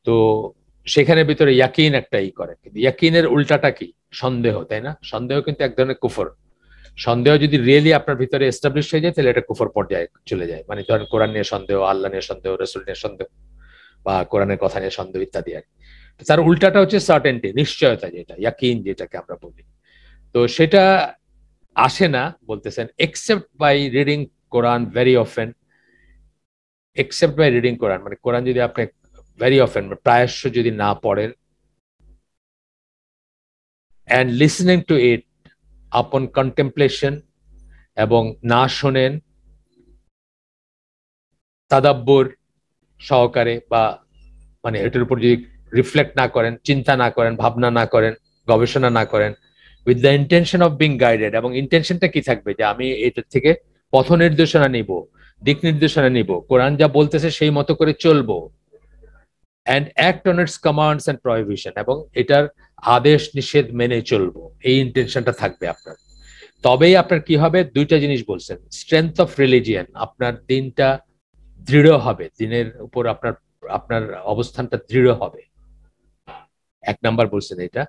তো সেখানে ভিতরে ইয়াকিন একটা করে, কিন্তু ইয়াকিনের উল্টাটা কি? সন্দেহ, তাই না? সন্দেহ কিন্তু এক ধরনের কুফর। সন্দেহ যদি রিয়েলি আপনার ভিতরে এস্টাবলিশ হয়ে যায়, তাহলে এটা কুফর পর্যায়ে চলে যায়। মানে ধরেন কোরআন নিয়ে সন্দেহ, আল্লাহ নিয়ে সন্দেহ, রসুল নিয়ে সন্দেহ, বা কোরআনের কথা নিয়ে সন্দেহ ইত্যাদি আর। তার উল্টাটা হচ্ছে সার্টেনটি, নিশ্চয়তা, যেটা ইয়াকিন যেটাকে আমরা বলি। তো সেটা আসে না বলতেছেন except by reading Quran very often. Except by reading Quran মানে কোরআন যদি আপনি ভেরি অফেন, প্রায়শ্য যদি না পড়েন, and listening to it upon contemplation, এবং না শোনেন তাদাব্বুর সহকারে, বা মানে এটার উপর যদি রিফ্লেক্ট না করেন, চিন্তা না করেন, ভাবনা না করেন, গবেষণা না করেন, with the intention of being guided. এবং ইন্টেনশনটা কি থাকবে? যে আমি এটার থেকে পথ নির্দেশনা নিব, দিক নির্দেশনা নিব, কোরআন যা বলতেছে সেই মতো করে চলবো, and act on its commands and prohibition, এবং এটার আদেশ নিষেধ মেনে চলবো, এই ইন্টেনশনটা থাকবে আপনার। তবেই আপনার কি হবে? দুইটা জিনিস বলছেন, স্ট্রেংথ অফ রিলিজিয়ান, আপনার দিনটা দৃঢ় হবে, দিনের উপর আপনার আপনার অবস্থানটা দৃঢ় হবে। এক নাম্বার বলছেন এটা।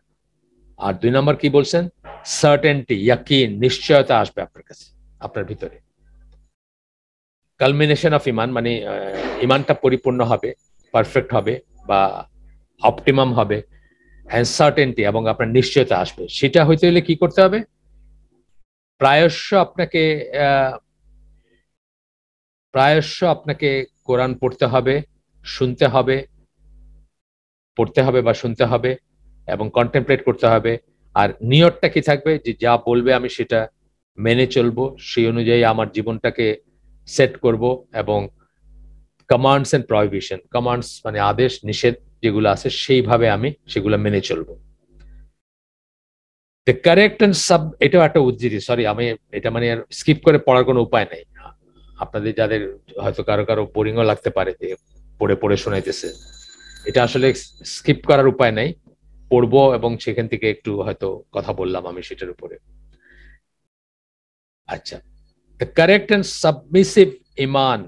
আর দুই নাম্বার কি বলছেন? সার্টেনটি, ইয়াকিন, নিশ্চয়তা আসবে আপনার কাছে, আপনার ভিতরে। কালমিনেশন অফ ইমান, মানে ইমানটা পরিপূর্ণ হবে, পারফেক্ট হবে, বা অপটিমাম হবে, অ্যান্ড সার্টেনটি, এবং আপনার নিশ্চয়তা আসবে। সেটা হইতে হলে কি করতে হবে? প্রায়শ্য আপনাকে কোরআন পড়তে হবে, শুনতে হবে, পড়তে হবে বা শুনতে হবে, এবং কন্টেমপ্লেট করতে হবে। আর নিয়তটা কি থাকবে? যে যা বলবে আমি সেটা মেনে চলবো, সেই অনুযায়ী আমার জীবনটাকে সেট করব, এবং কমান্ডস এন্ড প্রহিবিশন, কমান্ডস মানে আদেশ নিষেধ যেগুলো আছে সেইভাবে আমি সেগুলো মেনে চলবো। দ্য কারেক্ট এন্ড সাব, এটাও একটা উদ্ধৃতি, সরি আমি এটা মানে স্কিপ করে পড়ার কোনো উপায় নাই। আপনাদের যাদের হয়তো কারো কারো বোরিংও লাগতে পারে যে পড়ে পড়ে শোনাইতেছে, এটা আসলে স্কিপ করার উপায় নাই, পড়বো এবং সেখান থেকে একটু হয়তো কথা বললাম আমি সেটার উপরে। আচ্ছা, the correct and submissive iman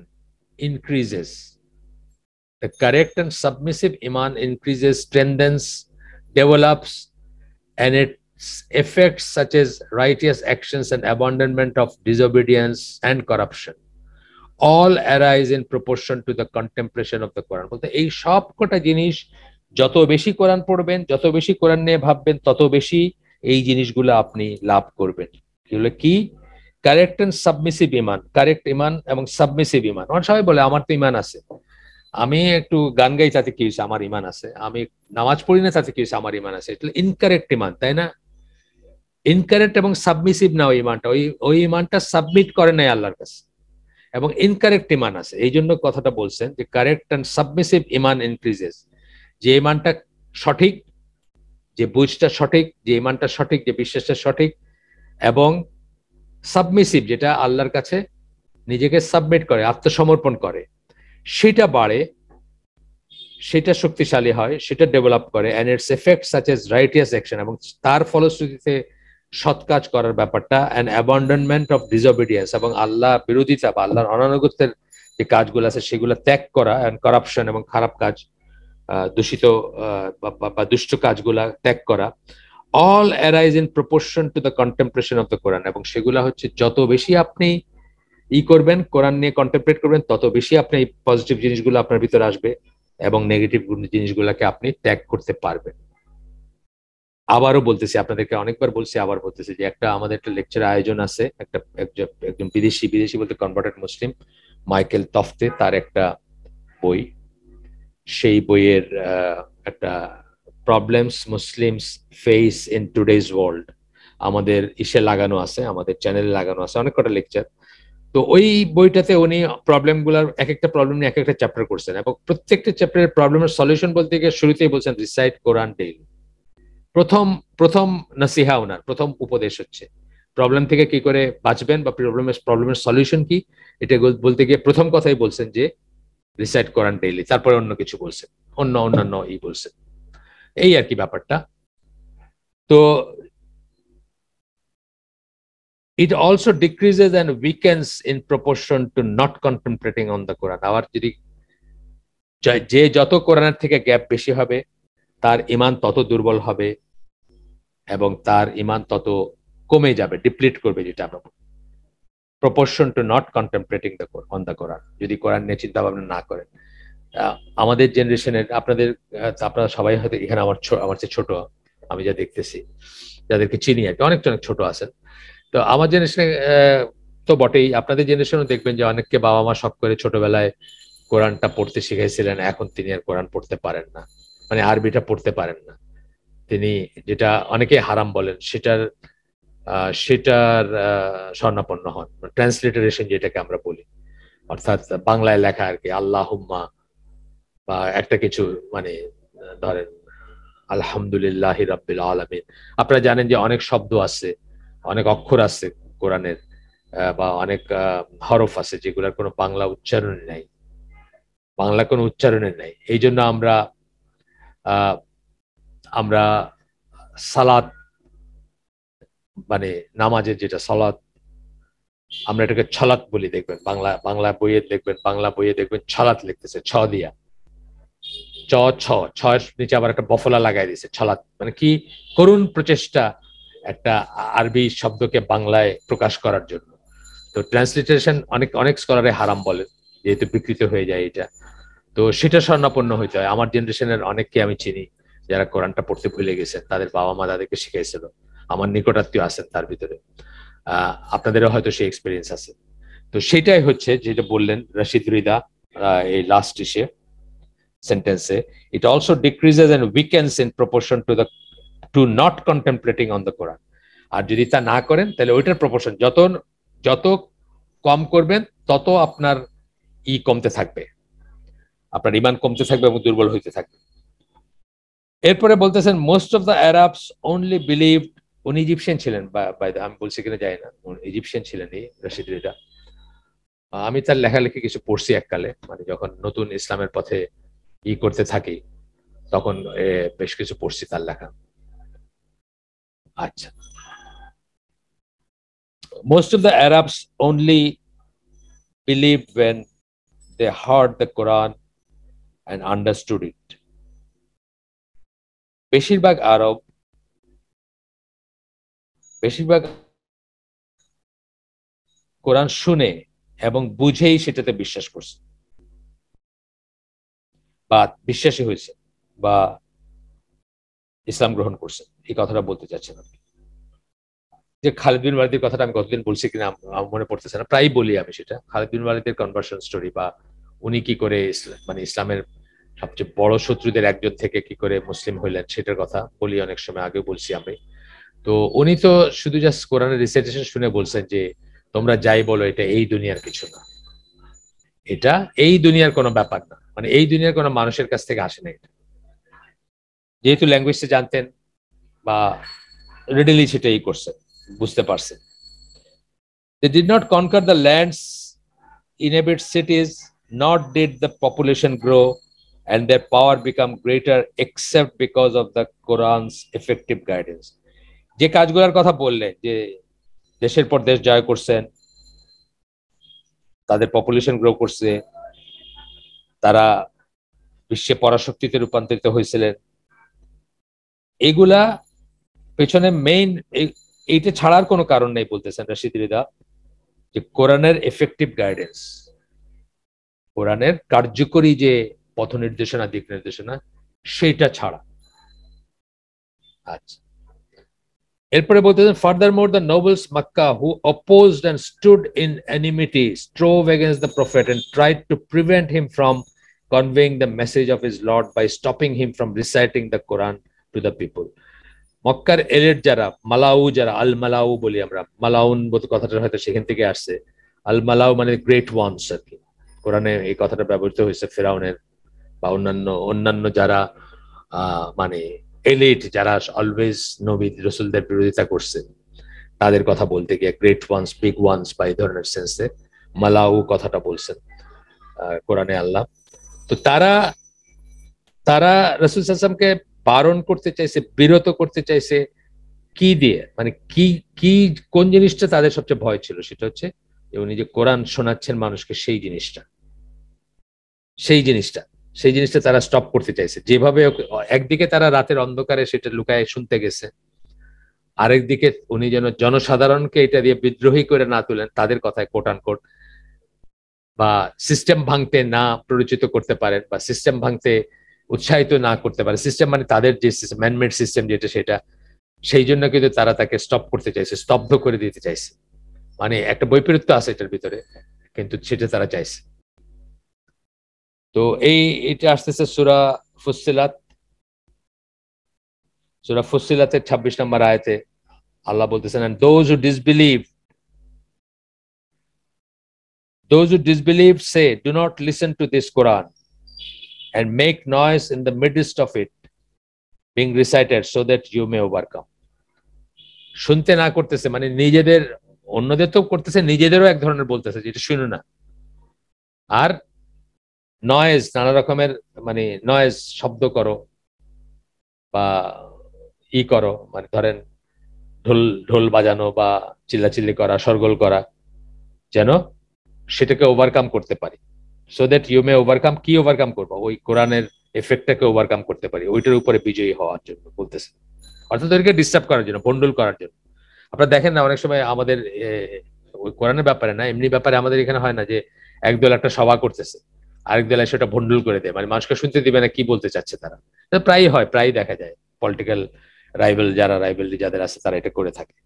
increases. The correct and submissive iman increases, strengthens, develops, and its effects such as righteous actions and abandonment of disobedience and corruption all arise in proportion to the contemplation of the Quran. বলতে এই সব কটা জিনিস, যত বেশি কোরআন পড়বেন, যত বেশি কোরআন নিয়ে ভাববেন, তত বেশি এই জিনিসগুলো আপনি লাভ করবেন। এগুলো কি? কারেক্ট এন্ড সাবমিসিভ ইমান, কারেক্ট ইমান এবং সাবমিসিভ ইমান। আমার সবাই বলে আমার তো ইমান আছে, আমি একটু গান গাই তাতে কি হয়েছে, আমার ইমান আছে, আমি নামাজ পড়ি না তাতে কি হয়েছে, আমার ইমান আছে। এটা ইনকারেক্ট ইমান, তাই না? ইনকারেক্ট এবং সাবমিসিভ না ওই ইমানটা, ওই ইমানটা সাবমিট করে নাই আল্লাহর কাছে, এবং ইনকারেক্ট ইমান আছে। এই জন্য কথাটা বলছেন যে কারেক্ট এন্ড সাবমিসিভ ইমান ইনক্রিজেস। যে ইমানটা সঠিক, যে বুঝটা সঠিক, যে ইমানটা সঠিক, যে বিশ্বাসটা সঠিক, এবং সাবমিসিভ, যেটা আল্লাহর কাছে নিজেকে সাবমিট করে, আত্মসমর্পণ করে, সেটা বাড়ে, সেটা শক্তিশালী হয়, সেটা ডেভেলপ করে, and its effect such as righteous action, এবং তার ফলশ্রুতিতে সৎ কাজ করার ব্যাপারটা, অ্যান্ড অ্যাবান্ডনমেন্ট অফ ডিসঅবিডিয়েন্স, এবং আল্লাহ বিরোধিতা বা আল্লাহর অনানুগত্যের যে কাজগুলো আছে সেগুলো ত্যাগ করা, অ্যান্ড কারাপশন এবং খারাপ কাজ, দূষিত বা দুষ্ট কাজগুলা ত্যাগ করা। All arise in proportion to the contemplation of the Quran, এবং সেগুলা হচ্ছে যত বেশি আপনি করবেন, কোরআন নিয়ে কন্টেম্পলেট করবেন, তত বেশি আপনি পজিটিভ জিনিসগুলো আপনার ভিতরে আসবে, এবং নেগেটিভ জিনিসগুলোকে আপনি ত্যাগ করতে পারবেন। আবারও বলতেছি, আপনাদেরকে অনেকবার বলছি, আবার বলতেছি যে আমাদের একটা লেকচার আয়োজন আছে, একজন বিদেশি বলতে কনভার্টেড মুসলিম, মাইকেল তফতে, তার একটা বই, সেই বইয়ের একটা problems Muslims face in today's world, আমাদের ইসে লাগানো আছে, আমাদের চ্যানেলে লাগানো আছে অনেক কটা লেকচার। তো ওই বইটাতে উনি প্রবলেম গুলার এক একটা প্রবলেম নিয়ে এক একটা চ্যাপ্টার করছেন, এবং প্রত্যেকটা চ্যাপ্টারের প্রবলেমের সলিউশন বলতে গিয়ে শুরুতেই বলছেন রিসাইট কোরআন ডেইলি। প্রথম নাসিহা, ওনার প্রথম উপদেশ হচ্ছে প্রবলেম থেকে কি করে বাঁচবেন বা প্রবলেমের সলিউশন কি, এটা বলতে গিয়ে প্রথম কথাই বলছেন যে রিসাইট করান ডেইলি, তারপরে অন্য কিছু বলছেন, অন্যান্য বলছেন, এই আর কি ব্যাপারটা। তো it also decreases and weakens in proportion to not contemplating on the Quran. আবার যদি যে যত কোরআনের থেকে গ্যাপ বেশি হবে তার ঈমান তত দুর্বল হবে এবং তার ঈমান তত কমে যাবে, ডিপ্লিট করবে, যেটা আমরা proportion to not contemplating on the Quran, যদি কোরআন নিয়ে চিন্তা ভাবনা না করেন। আমাদের জেনারেশনের আপনারা সবাই হয়তো এখানে আমার চেয়ে ছোট, আমি যা দেখতেছি, যাদেরকে চিনি আর কি, অনেক ছোট আছেন। তো আমার জেনারেশনে তো বটেই, আপনাদের জেনারেশনও দেখবেন যে অনেককে বাবা মা শখ করে ছোটবেলায় কোরআনটা পড়তে শিখাইছিলেন, এখন তিনি আর কোরআন পড়তে পারেন না, মানে আরবিটা পড়তে পারেন না। তিনি যেটা অনেকে হারাম বলেন সেটার স্বর্ণাপন্ন হন, ট্রান্সলিটারেশন যেটাকে আমরা বলি, অর্থাৎ বাংলায় লেখা আর কি আল্লাহুম্মা বা একটা কিছু, মানে ধরেন আলহামদুলিল্লাহ রাব্বিল আলামিন। আপনারা জানেন যে অনেক শব্দ আছে, অনেক অক্ষর আছে কোরআনের, বা অনেক হরফ আছে যেগুলোর কোনো বাংলা উচ্চারণ নেই, বাংলা কোনো উচ্চারণের নেই। এই জন্য আমরা সালাত, মানে নামাজের যেটা সালাত, আমরা এটাকে ছলাত বলি। দেখবেন বাংলা বইয়ে দেখবেন ছলাত লিখতেছে ছ দিয়া, ছয়ের নিচে আবার একটা বফলা লাগাই দিয়েছে, ছলাত, মানে কি করুণ প্রচেষ্টা একটা আরবি শব্দকে বাংলায় প্রকাশ করার জন্য। তো ট্রান্সলিটারেশন অনেক স্কলারে হারাম বলেন, যেহেতু বিকৃত হয়ে যায় এটা। তো সেটা স্বর্ণাপন্ন হইতে হয়। আমার জেনারেশনের অনেককে আমি চিনি যারা কোরআনটা পড়তে ভুলে গেছেন, তাদের বাবা মা তাদেরকে শিখাইছিল, আমার নিকটাত্মীয় আছেন তার ভিতরে, আপনাদেরও হয়তো সেই এক্সপিরিয়েন্স আছে। তো সেটাই হচ্ছে যেটা বললেন রশিদ রিদা এই লাস্ট সেন্টেন্সে, it also decreases and weakens in proportion to not contemplating on the Quran. আর যদি তা না করেন তাহলে ওইটার প্রপোর্শন যত কম করবেন তত আপনার কমতে থাকবে, আপনার ঈমান কমতে থাকবে এবং দুর্বল হইতে থাকবে। এরপরে বলতেছেন most of the Arabs only believed, উনি ইজিপশিয়ান ছিলেন, আমি বলছি কিনা জানি না, ইজিপশিয়ান ছিলেন এই রশিদ রিদা। আমি তার লেখালেখি কিছু পড়ছি এককালে, মানে যখন নতুন ইসলামের পথে করতে থাকি তখন বেশ কিছু পড়ছি তার লেখা। আচ্ছা, most of the Arabs only believed when they heard the Quran and understood it. বেশিরভাগ কোরআন শুনে এবং বুঝেই সেটাতে বিশ্বাস করছে বা বিশ্বাসী হয়েছে বা ইসলাম গ্রহণ করছে, এই কথাটা বলতে চাচ্ছেন আপনি। যে খালিদ বিন ওয়ালিদের কথাটা আমি গতদিন বলছি কিনা আমার মনে পড়তেছে না, প্রায় বলি আমি সেটা, খালিদ বিন ওয়ালিদের কনভার্সন স্টোরি, বা উনি কি করে মানে ইসলামের সবচেয়ে বড় শত্রুদের একজন থেকে কি করে মুসলিম হইলেন সেটার কথা বলি, অনেক সময় আগে বলছি আমি। তো উনি তো শুধু জাস্ট কোরআনের রিসাইটেশন শুনে বলছেন যে তোমরা যাই বলো এটা এই দুনিয়ার কিছু না, এটা এই দুনিয়ার কোনো ব্যাপার না, মানে এই দুনিয়ার কোনো মানুষের কাছ থেকে আসে না এটা। যেহেতু ল্যাঙ্গুয়েজটা জানতেন বা রিডেলি সেটাই করছেন, বুঝতে পারছেন। They did not conquer the lands, inhabit cities, nor did the population grow and their power become greater except because of the Quran's effective guidance. যে কাজগুলোর কথা বললেন, যে দেশের পর দেশ জয় করছেন, তাদের পপুলেশন গ্রো করছে, তারা বিশ্বে পরাশক্তিতে রূপান্তরিত হয়েছিলেন, এগুলা পেছনে মেইন এইটা ছাড়ার কোনো কারণ নেই বলতেছেন রশিদ রিদা, যে কোরআনের এফেক্টিভ গাইডেন্স, কোরআনের কার্যকরী যে পথ নির্দেশনা, দিক নির্দেশনা, সেটা ছাড়া। আচ্ছা, এরপরে বলতেছেন furthermore the nobles Mecca who opposed and stood in enmity strove against the prophet and tried to prevent him from conveying the message of his Lord by stopping him from reciting the Quran to the people. মক্কার elite যারা, যারা আল মালাউ বলি আমরা, মালাউন কথাটা হয়তো সেখান থেকে আসছে। আল মালাউ মানে গ্রেট ওয়ান্স আর কি, কোরআনে এই কথাটা ব্যবহৃত হয়েছে ফেরাউনের বা অন্যান্য যারা মানে এলিট, যারা অলওয়েজ নবী রসুলদের বিরোধিতা করছে, তাদের কথা বলতে গিয়ে গ্রেট ওয়ান্স, বিগ ওয়ান্স বা এই ধরনের সেন্সে মালাউ কথাটা বলছেন কোরআনে আল্লাহ। তো তারা তারা রাসূল সাল্লাল্লাহু আলাইহি ওয়াসাল্লামকে বারণ করতে চাইছে, বিরত করতে চাইছে কি দিয়ে, মানে কি কি কোন জিনিসটা তাদের সবচেয়ে ভয় ছিল, সেটা হচ্ছে যে উনি যে কোরআন শোনাচ্ছেন মানুষকে, সেই জিনিসটা সেই জিনিসটা সেই জিনিসটা তারা স্টপ করতে চাইছে। যেভাবে একদিকে তারা রাতের অন্ধকারে সেটা লুকায় শুনতে গেছে, আরেকদিকে উনি যেন জনসাধারণকে এটা দিয়ে বিদ্রোহী করে না তুলেন, তাদের কথায় কোট আনকোট, বা সিস্টেম ভাঙতে না প্ররোচিত করতে পারেন, বা সিস্টেম ভাঙতে উৎসাহিত না করতে পারে। সিস্টেম মানে তাদের যে ম্যানমেড সিস্টেম যেটা, সেটা সেই জন্য কিন্তু তারা তাকে স্টপ করতে চাইছে, স্তব্ধ করে দিতে চাইছে। মানে একটা বৈপরীত্য আছে এটার ভিতরে, কিন্তু সেটা তারা চাইছে। তো এটা আসতেছে সূরা ফুসসিলাত। সূরা ফুসসিলাতের 26 নম্বর আয়াতে আল্লাহ বলতেছেন, and those who disbelieve say, do not listen to this Quran and make noise in the midst of it being recited so that you may overcome. শুনতে না করতেছে মানে নিজেদের, অন্যদের তো করতেছে, নিজেদেরও এক ধরনের বলতেছে যেটা শুনো না। আর নয়েজ, নানা রকমের মানে নয়েজ, শব্দ করো বা করো, মানে ধরেন ঢোল ঢোল বাজানো বা চিল্লাচিল্লি করা, শোরগোল করা, যেন সেটাকে ওভারকাম করতে পারি। So that you may overcome, কি ওভারকাম করবো, ওই কোরআনের এফেক্টটাকে ওভারকাম করতে পারি, ওইটার উপরে বিজয়ী হওয়ার জন্য বলতেছে। অর্থাৎ ওদেরকে ডিস্টার্ব করার জন্য, ভন্ডুল করার জন্য। আপনারা দেখেন না অনেক সময় আমাদের ওই কোরআনের ব্যাপারে না, এমনি ব্যাপারে আমাদের এখানে হয় না যে একদল একটা সভা করতেছে, আরেক দল সেটা ভন্ডুল করে দেয়, মানে মানুষকে শুনতে দিবে না কি বলতে চাচ্ছে তারা। প্রায়ই হয়, প্রায়ই দেখা যায় পলিটিক্যাল রাইভেলরি যাদের আছে তারা এটা করে থাকে।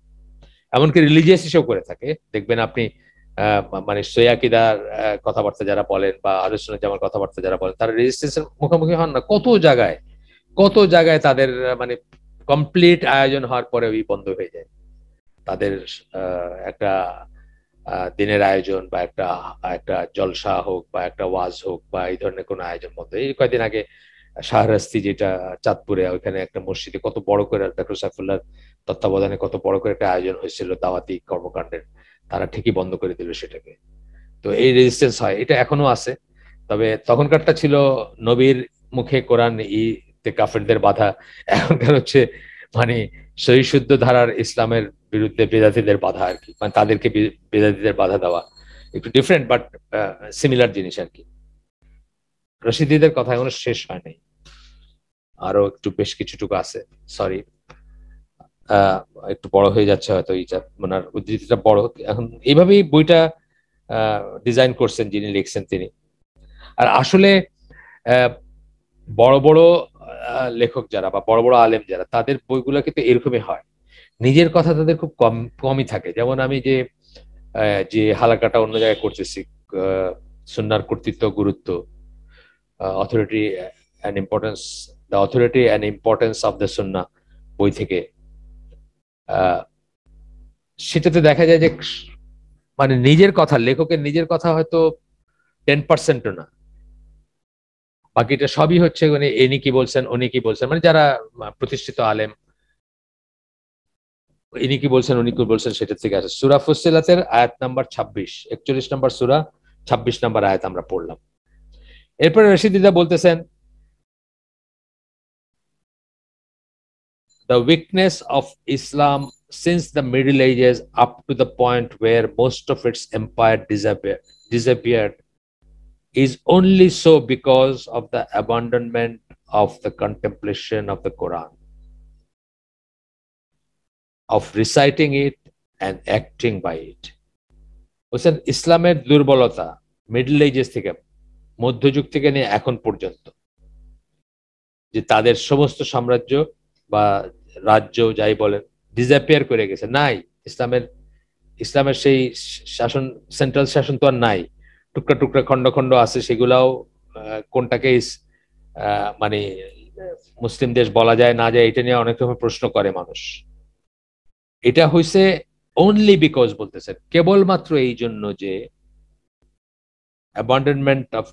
এমনকি রিলিজিয়াস হিসেবেও করে থাকে। দেখবেন আপনি মানে সৈয়াকিদার কথাবার্তা যারা বলেন বা আলোচনা জামার কথাবার্তা যারা বলেন, তারা রেজিস্ট্রেশন মুখোমুখি হন না কত জায়গায় তাদের মানে কমপ্লিট আয়োজন হওয়ার পরে ওই বন্ধ হয়ে যায়। তাদের একটা দিনের আয়োজন বা একটা একটা জলসা হোক বা একটা ওয়াজ হোক বা এই ধরনের কোনো আয়োজন বন্ধ। এই কয়েকদিন আগে শাহরাস্তি, যেটা চাঁদপুরে, ওইখানে একটা মসজিদে কত বড় করে ডক্টর সাইফুল্লাহর তত্ত্বাবধানে কত বড় করে একটা আয়োজন হয়েছিল দাওয়াতি কর্মকাণ্ডের, তারা ঠিকই বন্ধ করে দিল সেটাকে। তো এই রেজিস্ট্যান্স হয়, এটা এখনো আছে। তবে তখনকারটা ছিল নবীর মুখে কোরআন ইতে কাফেরদের বাধা, এখনকার হচ্ছে মানে সহি শুদ্ধ ধারার ইসলামের বিরুদ্ধে বেদাতীদের বাধা আর কি, মানে তাদেরকে বেদাতীদের বাধা দেওয়া। একটু ডিফারেন্ট বাট সিমিলার জিনিস আর কি। রশিদীদের কথা এখনো শেষ হয় নাই, আরো একটু বেশ কিছুটুকু আছে। সরি, একটু বড় হয়ে যাচ্ছে হয়তো, ওনার উদ্ধৃতিটা বড়। এখন এইভাবেই বইটা ডিজাইন করছেন যিনি লিখছেন তিনি। আর আসলে বড় বড় লেখক যারা বা বড় বড় আলেম যারা, তাদের বইগুলো কিন্তু এরকমই হয়, নিজের কথা তাদের খুব কমই থাকে। যেমন আমি যে হালাকাটা অন্য জায়গায় করতেছি, সুন্নাহর কর্তৃত্ব গুরুত্ব, authority and importance, the authority and importance of the সুন্নাহ বই থেকে, সেটাতে দেখা যায় যে মানে নিজের কথা, লেখকের নিজের কথা হয়তো 10%ও না, বাকিটা সবই হচ্ছে মানে এনি কি বলছেন, উনি কি বলছেন, মানে যারা প্রতিষ্ঠিত আলেম, ইনি কি বলছেন উনি কি বলছেন সেটা থেকে আসে। সূরা ফুসসিলাতের আয়াত নাম্বার 26, 41 নম্বর সূরা, 26 নম্বর আয়াত আমরা পড়লাম। এরপরে রশিদিদা বলতেছেন, the weakness of Islam since the Middle Ages up to the point where most of its empire disappeared is only so because of the abandonment of the contemplation of the Quran, of reciting it and acting by it. বলছেন ইসলামের দুর্বলতা middle edges থেকে, মধ্যযুগ থেকে নিয়ে এখন পর্যন্ত, যে তাদের সমস্ত সাম্রাজ্য বা রাজ্য যাই বলেন ডিসঅ্যাপিয়ার করে গেছে, নাই। ইসলামের সেই শাসন, সেন্ট্রাল শাসন তো আর নাই, টুকরা টুকরা খন্ড খন্ড আছে, সেগুলাও কোনটাকে মানে মুসলিম দেশ বলা যায় না যায়, এটা নিয়ে অনেক রকম প্রশ্ন করে মানুষ। এটা হইছে অনলি বিকজ, বলতেছেন কেবলমাত্র এই জন্য যে abandonment of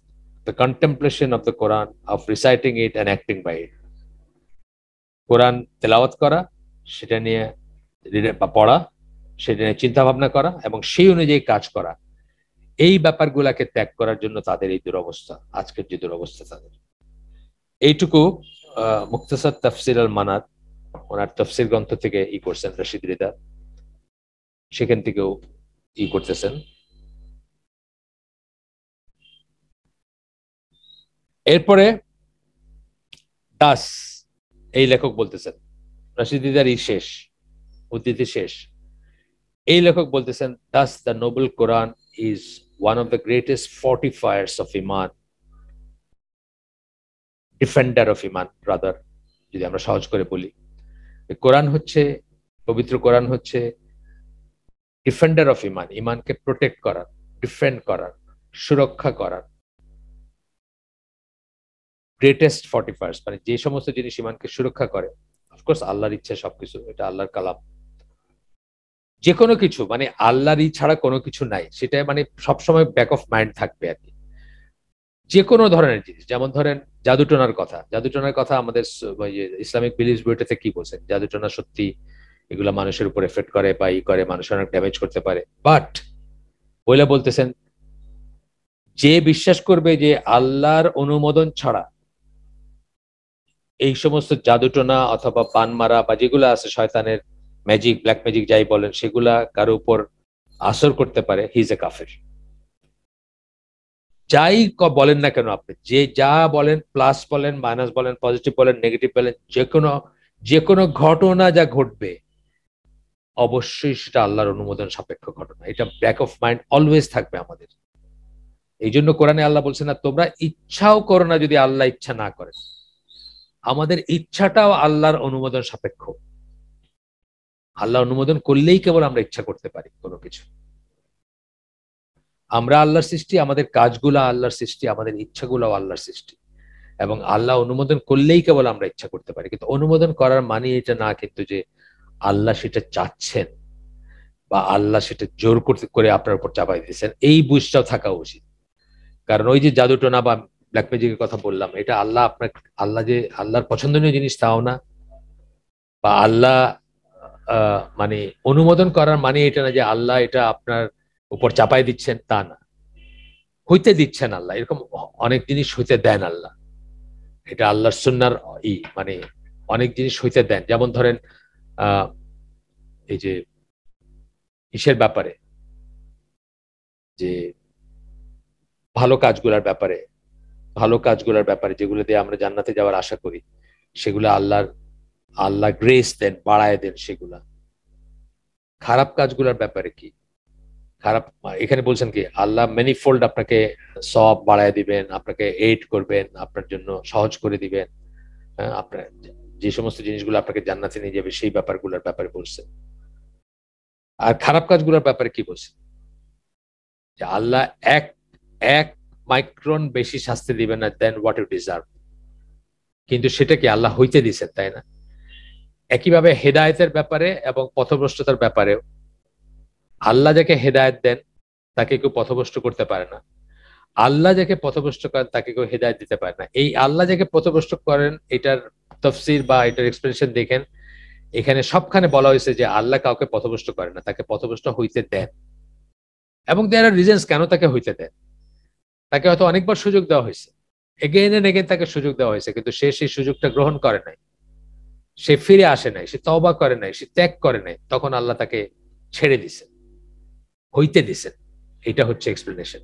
the contemplation of the Quran, of reciting it and acting by it. কোরআন তেলাওয়াত করা, সেটা নিয়ে পড়া সেটা নিয়ে চিন্তা ভাবনা করা এবং সেই অনুযায়ী কাজ করা, এই ব্যাপারগুলাকে ত্যাগ করার জন্য তাদের এই দুরবস্থা, আজকের যে দুরবস্থা তাদের। এইটুকু মুক্তাসার তাফসির আল মানাত ওনার তফসির গ্রন্থ থেকে করছেন রশিদ রিদা, সেখান থেকেও করতেছেন। এরপরে দাস, এই লেখক বলতেছেন রশিদ রিদার শেষ উদ্ধৃতি শেষ, এই লেখক বলতেছেন thus the noble Quran is one of the greatest fortifiers of ইমান, ডিফেন্ডার অফ ইমান ব্রাদার, যদি আমরা সহজ করে বলি। কোরআন হচ্ছে, পবিত্র কোরআন হচ্ছে ডিফেন্ডার অফ ইমান, ইমানকে প্রোটেক্ট করার, ডিফেন্ড করার, সুরক্ষা করার গ্রেটেস্ট ফর্টিফায়ার্স, মানে যে সমস্ত জিনিস ইমানকে সুরক্ষা করে। অফকোর্স আল্লাহর ইচ্ছা সবকিছু, এটা আল্লাহর কালাম। যে কোনো কিছু মানে আল্লাহর ছাড়া কোনো কিছু নাই, সেটা মানে সবসময় ব্যাক অফ মাইন্ড থাকবে আর কি। যে কোনো ধরনের জিনিস, যেমন ধরেন জাদুটোনার কথা, জাদুটোনার কথা আমাদের ইসলামিক বিলিফ বইটাতে কি বলছেন, জাদুটোনা সত্যি, এগুলা মানুষের উপর এফেক্ট করে বা করে, মানুষের অনেক ড্যামেজ করতে পারে। বাট বইলা বলতেছেন যে বিশ্বাস করবে যে আল্লাহর অনুমোদন ছাড়া এই সমস্ত জাদুটোনা অথবা পান মারা বা যেগুলো আছে শয়তানের ম্যাজিক, ব্ল্যাক ম্যাজিক যাই বলেন, সেগুলা কারো উপর আসর করতে পারে, হি ইজ এ কাফের। যাই বলেন না কেন আপনি, যে যা বলেন, প্লাস বলেন, মাইনাস বলেন, পজিটিভ বলেন, নেগেটিভ বলেন, যে কোনো ঘটনা যা ঘটবে অবশ্যই সেটা আল্লাহর অনুমোদন সাপেক্ষ ঘটনা, এটা ব্যাক অফ মাইন্ড অলওয়েজ থাকবে আমাদের। এই জন্য কোরআনে আল্লাহ বলছে না তোমরা ইচ্ছাও করো না যদি আল্লাহ ইচ্ছা না করেন। আমাদের ইচ্ছাটাও আল্লাহর অনুমোদন সাপেক্ষ, আল্লাহ অনুমোদন করলেই কেবল আমরা ইচ্ছা করতে পারি কোনো কিছু। আমরা আল্লাহর সৃষ্টি, আমাদের কাজগুলো আল্লাহর সৃষ্টি, আমাদের ইচ্ছাগুলো আল্লাহর সৃষ্টি, এবং আল্লাহ অনুমোদন করলেই কেবল আমরা ইচ্ছা করতে পারি। কিন্তু অনুমোদন করার মানে এটা না কিন্তু যে আল্লাহ সেটা চাচ্ছেন বা আল্লাহ সেটা জোর করতে করে আপনার উপর চাপাই দিয়েছেন, এই বুঝটাও থাকা উচিত। কারণ ওই যে জাদুটোনা বা ব্ল্যাক ম্যাজিকের কথা বললাম, এটা আল্লাহ আপনার, আল্লাহ যে আল্লাহর পছন্দনীয় জিনিস তাও না, বা আল্লাহ মানে অনুমোদন করার মানে এটা না যে আল্লাহ এটা আপনার উপর চাপাই দিচ্ছেন, তা না, হইতে দিচ্ছেন আল্লাহ, এরকম অনেক জিনিস হইতে দেন আল্লাহ, এটা আল্লাহর সুন্নাহর মানে অনেক জিনিস হইতে দেন। যেমন ধরেন এই যে ইসের ব্যাপারে, যে ভালো কাজগুলোর ব্যাপারে, ভালো কাজগুলোর ব্যাপারে যেগুলো দিয়ে আমরা জান্নাতে যাওয়ার আশা করি, সেগুলো আল্লাহ গ্রেস দেন, বাড়ায় দেন সেগুলা। খারাপ কাজগুলোর ব্যাপারে কি, খারাপ এখানে বলছেন কি আল্লাহ ম্যানিফোল্ড আপনাকে সব বাড়ায় দিবেন, আপনাকে এইড করবেন, আপনার জন্য সহজ করে দিবেন। আপনার যে সমস্ত জিনিসগুলো আপনাকে জান্নাতে নিয়ে যাবে সেই ব্যাপারগুলোর ব্যাপারে বলছে। আর খারাপ কাজগুলোর ব্যাপারে কি বলছে, যে আল্লাহ এক এক মাইক্রন বেশি শাস্তি দিবেন না দেন হোয়াট ইউ ডিজার্ভ, কিন্তু সেটা কি আল্লাহ হইতে দিচ্ছেন, তাই না? একইভাবে হেদায়েতের ব্যাপারে এবং পথভ্রষ্টতার ব্যাপারেও আল্লাহ যাকে হেদায়েত দেন তাকে কেউ পথভ্রষ্ট করতে পারে না, আল্লাহ যাকে পথভ্রষ্ট করেন তাকে কেউ হেদায়েত দিতে পারে না। এই আল্লাহ যাকে পথভ্রষ্ট করেন এটার তাফসীর বা এটার এক্সপ্লেনেশন দেখেন, এখানে সবখানে বলা হয়েছে যে আল্লাহ কাউকে পথভ্রষ্ট করে না, তাকে পথভ্রষ্ট হইতে দেন, এবং দেয়ার আর রিজনস কেন তাকে হইতে দেন। তাকে হয়তো অনেকবার সুযোগ দেওয়া হয়েছে, এগেইন এন্ড এগেইন তাকে সুযোগ দেওয়া হয়েছে, কিন্তু সে সেই সুযোগটা গ্রহণ করে নাই, সে ফিরে আসে নাই, সে তওবা করে নাই, সে ত্যাগ করে নাই, তখন আল্লাহ তাকে ছেড়ে দিছেন, হইতে দিছেন। এটা হচ্ছে এক্সপ্লেনেশন।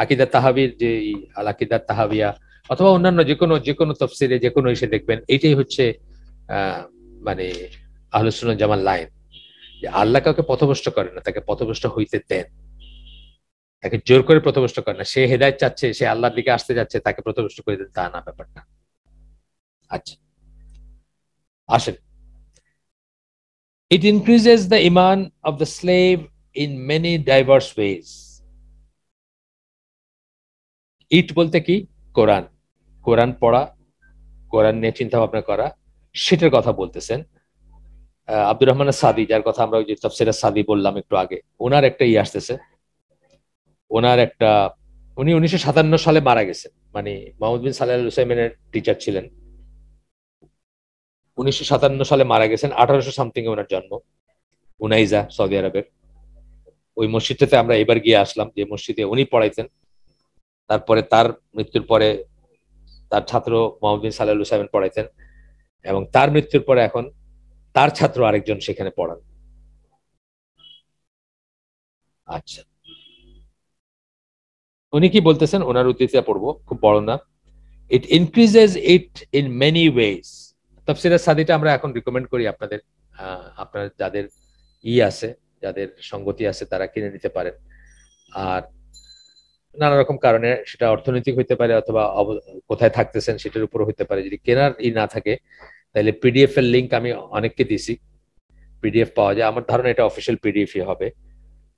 আকিদা তাহাবির যে আল আকিদা তাহাবিয়া অথবা অন্যান্য যে কোনো তাফসীরে যে কোনো এসে দেখবেন এইটাই হচ্ছে মানে আহলুস সুন্নাহ জামাত লাইন, যে আল্লাহ কাউকে পথভ্রষ্ট করেন না, তাকে পথভ্রষ্ট হইতে দেন, তাকে জোর করে পথভ্রষ্ট করেন না। সে হেদায়েত চাচ্ছে, সে আল্লাহর দিকে আসতে যাচ্ছে, তাকে পথভ্রষ্ট করে দেন, তা না ব্যাপারটা। আচ্ছা আসেন, it increases the iman of the slave in many diverse ways. ইট বলতে কি, কোরআন, কোরআন পড়া, কোরআন নিয়ে চিন্তা ভাবনা করা, সেটার কথা বলতেছেন। আব্দুর রহমান সাদি, যার কথা আমরা ওই যে তাফসীর সাদি বললাম একটু আগে, ওনার একটা আসতেছে, ওনার একটা, উনি 1957 সালে মারা গেছেন, মানে মোহাম্মদ বিন সালেহ আল উসাইমিনের টিচার ছিলেন। 1957 সালে মারা গেছেন, 1800 সামথিং এ ওনার জন্ম, উনাইজা, সৌদি আরবের। ওই মসজিদটাতে আমরা এবার গিয়ে আসলাম, যে মসজিদে উনি পড়াইতেন। তারপরে তার মৃত্যুর পরে তার ছাত্র মোহাম্মদ বিন সাল্লাহ সাহেব পড়াইতেন, এবং তার মৃত্যুর পরে এখন তার ছাত্র আরেকজন সেখানে পড়ান। আচ্ছা, উনি কি বলতেছেন, ওনার উদ্ধৃতিটা পড়বো, খুব বড় না। It increases it in many ways. তাফসিরে সাদিটা আমরা এখন রিকমেন্ড করি আপনাদের, আপনার যাদের আছে, যাদের সঙ্গতি আছে, তারা কিনে নিতে পারেন। আর নানা রকম কারণে, সেটা অর্থনৈতিক হইতে পারে অথবা কোথায় থাকতেছেন সেটার উপর হইতে পারে, যদি কেনার না থাকে তাহলে পিডিএফ এর লিঙ্ক আমি অনেককে দিছি, পিডিএফ পাওয়া যায়। আমার ধারণা এটা অফিসিয়াল পিডিএফই হবে,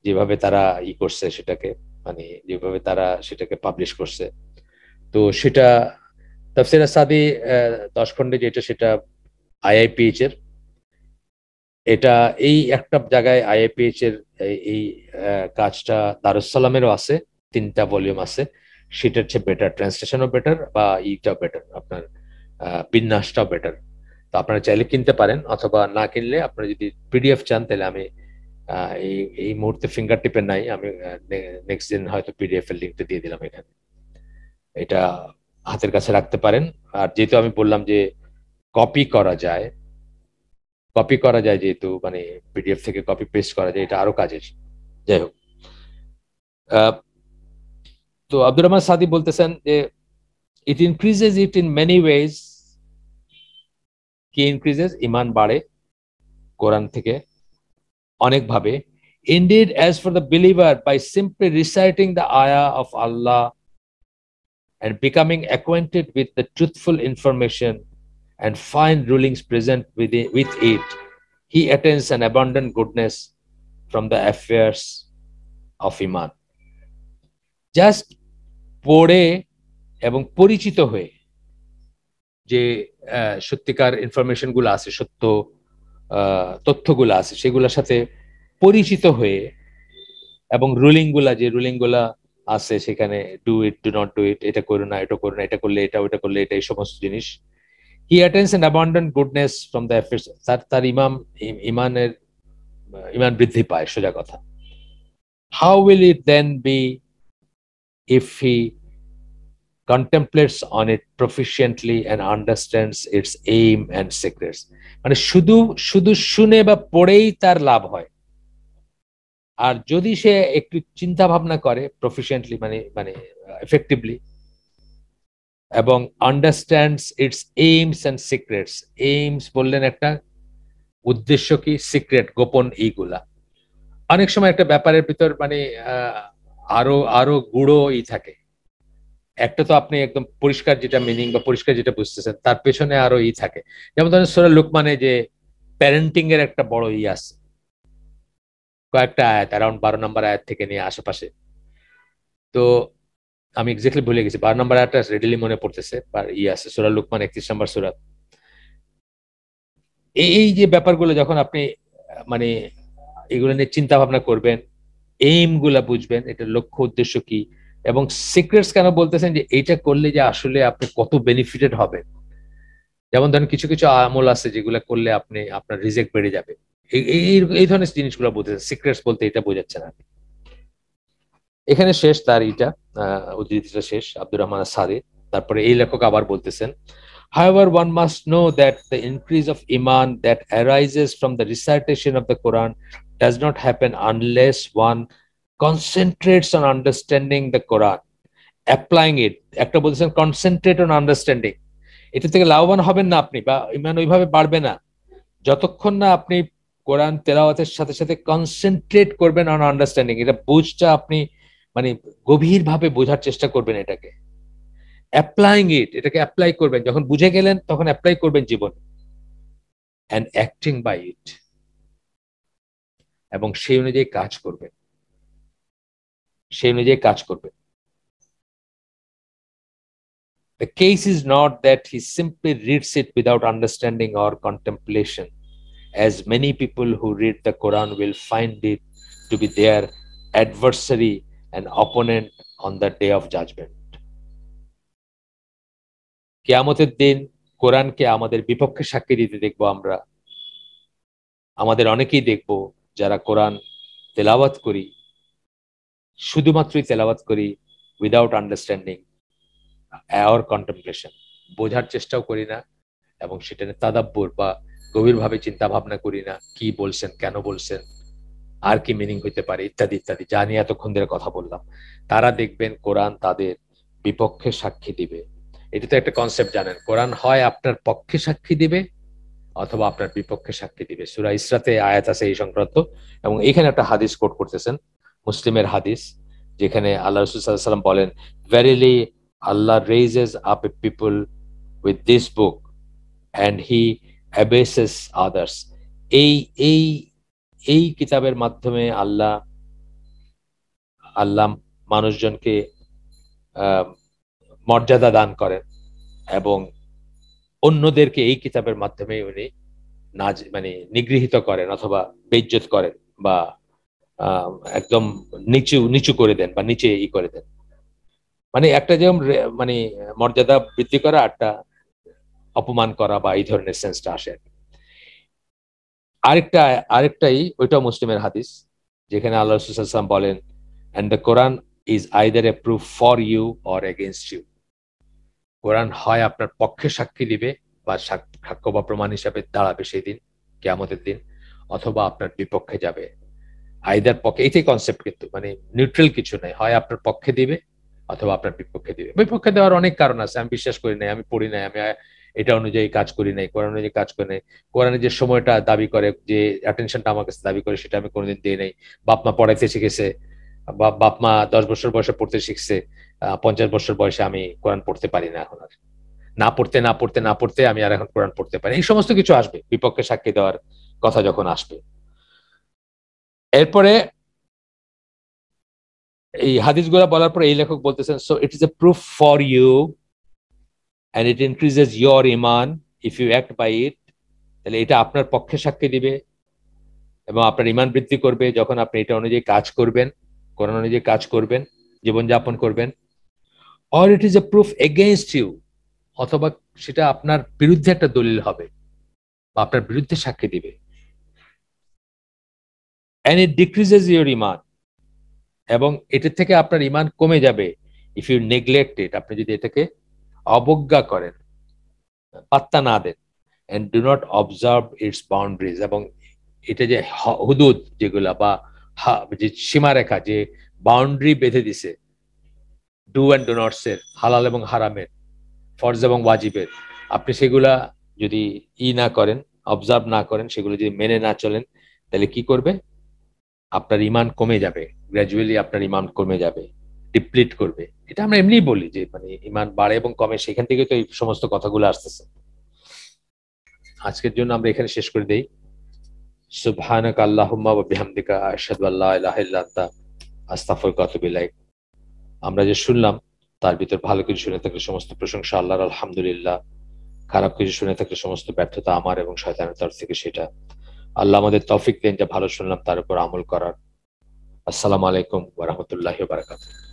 যেভাবে তারা করছে সেটাকে, মানে যেভাবে তারা সেটাকে পাবলিশ করছে। তো সেটা তাফসিরে সাদি 10 খণ্ডে যেটা, সেটা আইআইপিএইচ এর। এটা এই একটা জায়গায় আইআইপিএইচ এর এই কাজটা দারুস সালামেরও আছে, 3টা ভলিউম আছে। সেটার চেয়ে বেটার, ট্রান্সলেশনও বেটার, বা ইটাও বেটার, আপনার বিন্যাসটাও বেটার। তো আপনারা চাইলে কিনতে পারেন, অথবা না কিনলে আপনারা যদি পিডিএফ চান, তাহলে আমি এই এই মুহূর্তে ফিঙ্গার টিপে নাই, আমি নেক্সট দিন হয়তো পিডিএফ এর লিঙ্কটা দিয়ে দিলাম এখানে, এটা হাতের কাছে রাখতে পারেন। আর যেহেতু আমি বললাম যে কপি করা যায়, যেহেতু মানে পিডিএফ থেকে কপি পেস্ট করা যায়, এটা আরো কাজের। যাই হোক, তো আব্দুর রহমান সাদি বলতেছেন যে it increases it in many ways. কি ইনক্রিজেস? ইমান বাড়ে কোরআন থেকে অনেকভাবে। Indeed, as for the believer, by simply reciting the ayah of Allah and becoming acquainted with the truthful information and fine rulings present with it, he attains an abundant goodness from the affairs of Iman. Just পড়ে এবং পরিচিত হয়ে যে সত্যিকার information গুলো আছে, সত্য তথ্যগুলো আছে, সেগুলোর সাথে পরিচিত হয়ে, এবং যে রুলিং গুলা আছে সেখানে, do it, do not do it, এটা করো না, এটা করো না, এটা করলে এটা, ওটা করলে এটা, এই সমস্ত জিনিস। He attains an abundant goodness from the affairs. তার ইমান বৃদ্ধি পায়, সোজা কথা। How will it then be if he contemplates on it proficiently and understands its aim and secrets? মানে শুধু শুধু শুনে বা পড়েই তার লাভ হয়, আর যদি সে একটু চিন্তা ভাবনা করে প্রফিশিয়েন্টলি, মানে মানে এফেক্টিভলি, এবং understands its aims and secrets. Aims বললেন একটা, উদ্দেশ্য কি, সিক্রেট, গোপন, এইগুলা। অনেক সময় একটা ব্যাপারের ভিতর মানে আরো আরো গূঢ় থাকে। একটা তো আপনি একদম পরিষ্কার যেটা মিনিং বা পরিষ্কার যেটা বুঝতেছেন, তার পেছনে আরো থাকে। যেমন ধরেন সূরা লুকমানে যে প্যারেন্টিং এর একটা বড় আছে, কয়েকটা আয়াত, অ্যারাউন্ড 12 নম্বর আয়াত থেকে নিয়ে আশেপাশে। তো আমি এক্স্যাক্টলি ভুলে গেছি, 12 নম্বর আয়াতটা রেডিলি মনে পড়তেছে, আছে সূরা লুকমান 31 নম্বর সূরা। এই যে ব্যাপারগুলো যখন আপনি মানে এগুলো নিয়ে চিন্তা ভাবনা করবেন, এইম গুলা বুঝবেন, এটার লক্ষ্য উদ্দেশ্য কি, এবং সিক্রেটস কেন বলতেছেন, যে এইটা করলে যে আসলে আপনি কত বেনিফিটেড হবেন। যেমন ধরেন কিছু কিছু আমল আছে যেগুলো করলে আপনি আপনার রিজেক্ট বেড়ে যাবে, এই ধরনের জিনিসগুলো বলতেছেন। সিক্রেটস বলতে এটা বোঝাচ্ছে না। এখানে শেষ তার উদ্ধৃতিটা শেষ, আব্দুর রহমান সাদি। তারপরে এই লেখক আবার বলতেছেন, however one must know that the increase of iman that arises from the recitation of the Quran does not happen unless one concentrates on understanding the Quran, applying it. একটা বলতেছেন concentrate on understanding, এটা থেকে লাভবান হবেন না আপনি, বা ইমান ওইভাবে বাড়বে না যতক্ষণ না আপনি কোরআন তেলাওয়াতের সাথে সাথে কনসেন্ট্রেট করবেন অন আন্ডারস্ট্যান্ডিং। এটা বুঝটা আপনি মানে গভীরভাবে বোঝার চেষ্টা করবেন, এটাকে অ্যাপ্লাইং ইট, এটাকে অ্যাপ্লাই করবেন। যখন বুঝে গেলেন তখন অ্যাপ্লাই করবেন জীবনে, অ্যান্ড অ্যাক্টিং বাই ইট, এবং সেই অনুযায়ী কাজ করবেন, The case is not that he simply reads it without understanding or contemplation, as many people who read the Quran will find it to be their adversary and opponent on the day of judgment. কিয়ামতের দিন কোরআনকে আমাদের বিপক্ষে সাক্ষী দিতে দেখবো আমাদের অনেকেই দেখবো যারা কোরআন তেলাওয়াত করি, শুধুমাত্রই তেলাওয়াত করি উইদাউট আন্ডারস্ট্যান্ডিং অর কন্টেমপ্লেশন, বোঝার চেষ্টাও করি না এবং সেটা নিয়ে তাদাব্বুর বা গভীরভাবে চিন্তা ভাবনা করি না, কি বলছেন, কেন বলছেন, আর কি মিনিং হইতে পারে, ইত্যাদি ইত্যাদি, যা নিয়ে এতক্ষণ ধরে কথা বললাম। তারা দেখবেন কোরআন তাদের বিপক্ষে সাক্ষী দিবে। এটা তো একটা কনসেপ্ট জানেন, কোরআন হয় আপনার পক্ষে সাক্ষী দিবে অথবা আপনার বিপক্ষে সাক্ষী দিবে। সূরা ইসরাতে আয়াত আছে এই সংক্রান্ত, এবং এখানে একটা হাদিস কোট করতেছেন, মুসলিমের হাদিস, যেখানে আল্লাহ রাসূল সাল্লাল্লাহু আলাইহি ওয়াসাল্লাম বলেন, verily Allah raises up a people with this book and he abases others. এই এই এই কিতাবের মাধ্যমে আল্লাহ আল্লাহ মানুষজনকে মর্যাদা দান করেন এবং অন্যদেরকে এই কিতাবের মাধ্যমে উনি মানে নিগৃহীত করেন অথবা বেইজ্জত করেন বা একদম নিচু নিচু করে দেন বা নিচে করে দেন। মানে একটা যেমন মানে মর্যাদা বৃদ্ধি করা, একটা অপমান করা বা এই ধরনের সেন্সটা আসে। আরেকটাই ওইটা মুসলিমের হাদিস, যেখানে আল্লাহ রাসূল সাল্লাল্লাহু আলাইহি ওয়াসাল্লাম বলেন, and the Quran is either a proof for you or against you. কোরআন হয় আপনার পক্ষে সাক্ষী দিবে বা সাক্ষ্য বা প্রমাণ হিসাবে দাঁড়াবে সেই দিন, কিয়ামতের দিন, অথবা আপনার বিপক্ষে যাবে। আইদার পক্ষে, এইটাই কনসেপ্ট, কিন্তু মানে নিউট্রাল কিছু নাই, হয় আপনার পক্ষে দিবে অথবা আপনার বিপক্ষে দিবে। বিপক্ষে দেওয়ার অনেক কারণ আছে, আমি বিশ্বাস করি নাই, আমি পড়ি নাই, আমি এটা অনুযায়ী কাজ করি নাই, কোরআন অনুযায়ী কাজ করি নাই, কোরআনে যে সময়টা দাবি করে, যে অ্যাটেনশনটা আমার কাছে দাবি করে, সেটা আমি কোনোদিন দিই নাই। বাপ মা পড়াইতে শিখেছে, বাপ মা 10 বছর বয়সে পড়তে শিখছে, 50 বছর বয়সে আমি কোরআন পড়তে পারি না এখন আর। না পড়তে না পড়তে না পড়তে আমি আর এখন কোরআন পড়তে পারি। এই সমস্ত কিছু আসবে বিপক্ষে সাক্ষী দেওয়ার কথা যখন আসবে। এরপরে এই হাদিসগুলো বলার পর এই লেখক বলতেছেন, so it is a proof for you and it increases your ইমান if you act by it. তাহলে এটা আপনার পক্ষে সাক্ষী দিবে এবং আপনার ইমান বৃদ্ধি করবে যখন আপনি এটা অনুযায়ী কাজ করবেন, কোরআন অনুযায়ী কাজ করবেন, জীবনযাপন করবেন। Or it is a proof against you, অথবা সেটা আপনার বিরুদ্ধে একটা দলিল হবে বা আপনার বিরুদ্ধে সাক্ষী দিবে। এন্ড ইট ডিক্রিজেস ইউর ইমান, এবং এটার থেকে আপনার ইমান কমে যাবে ইফ ইউ নেগলেক্ট ইট, আপনি যদি এটাকে অবজ্ঞা করেন, পাত্তা না দেন। And do not observe its boundaries, এবং এটা যে হুদুদ যেগুলা বা যে সীমারেখা, যে বাউন্ডারি বেঁধে দিছে ডু অ্যান্ড ডু নটস এর, হালাল এবং হারামের, ফরজ এবং ওয়াজিবের, আপনি সেগুলা যদি না করেন, অবজার্ভ না করেন, সেগুলো যদি মেনে না চলেন, তাহলে কি করবে? আপনার ইমান কমে যাবে, গ্র্যাজুয়ালি আপনার ইমান কমে যাবে, ডিপ্লিট করবে। এটা আমরা এমনি বলি যে মানে ইমান বাড়ে এবং কমে, সেখান থেকে তো এই সমস্ত কথাগুলো আসতেছে। আজকের জন্য আমরা এখানে শেষ করে দেই। সুবহানাকা আল্লাহুম্মা ওয়া বিহামদিকা আশহাদু আল্লা ইলাহা ইল্লা আনতা আস্তাগফিরুকা ওয়া আতুবু ইলাইক। আমরা যে শুনলাম তার ভিতর ভালো কিছু শুনে থাকলে সমস্ত প্রশংসা আল্লাহর, আলহামদুলিল্লাহ। খারাপ কিছু শুনে থাকলে সমস্ত ব্যর্থতা আমার এবং শয়তানের তরফ থেকে সেটা। আল্লাহ আমাদের তৌফিক দেন যে ভালো শুনলাম তার উপর আমল করার। আসসালামু আলাইকুম ওয়া রাহমাতুল্লাহি ওয়া বারাকাতুহু।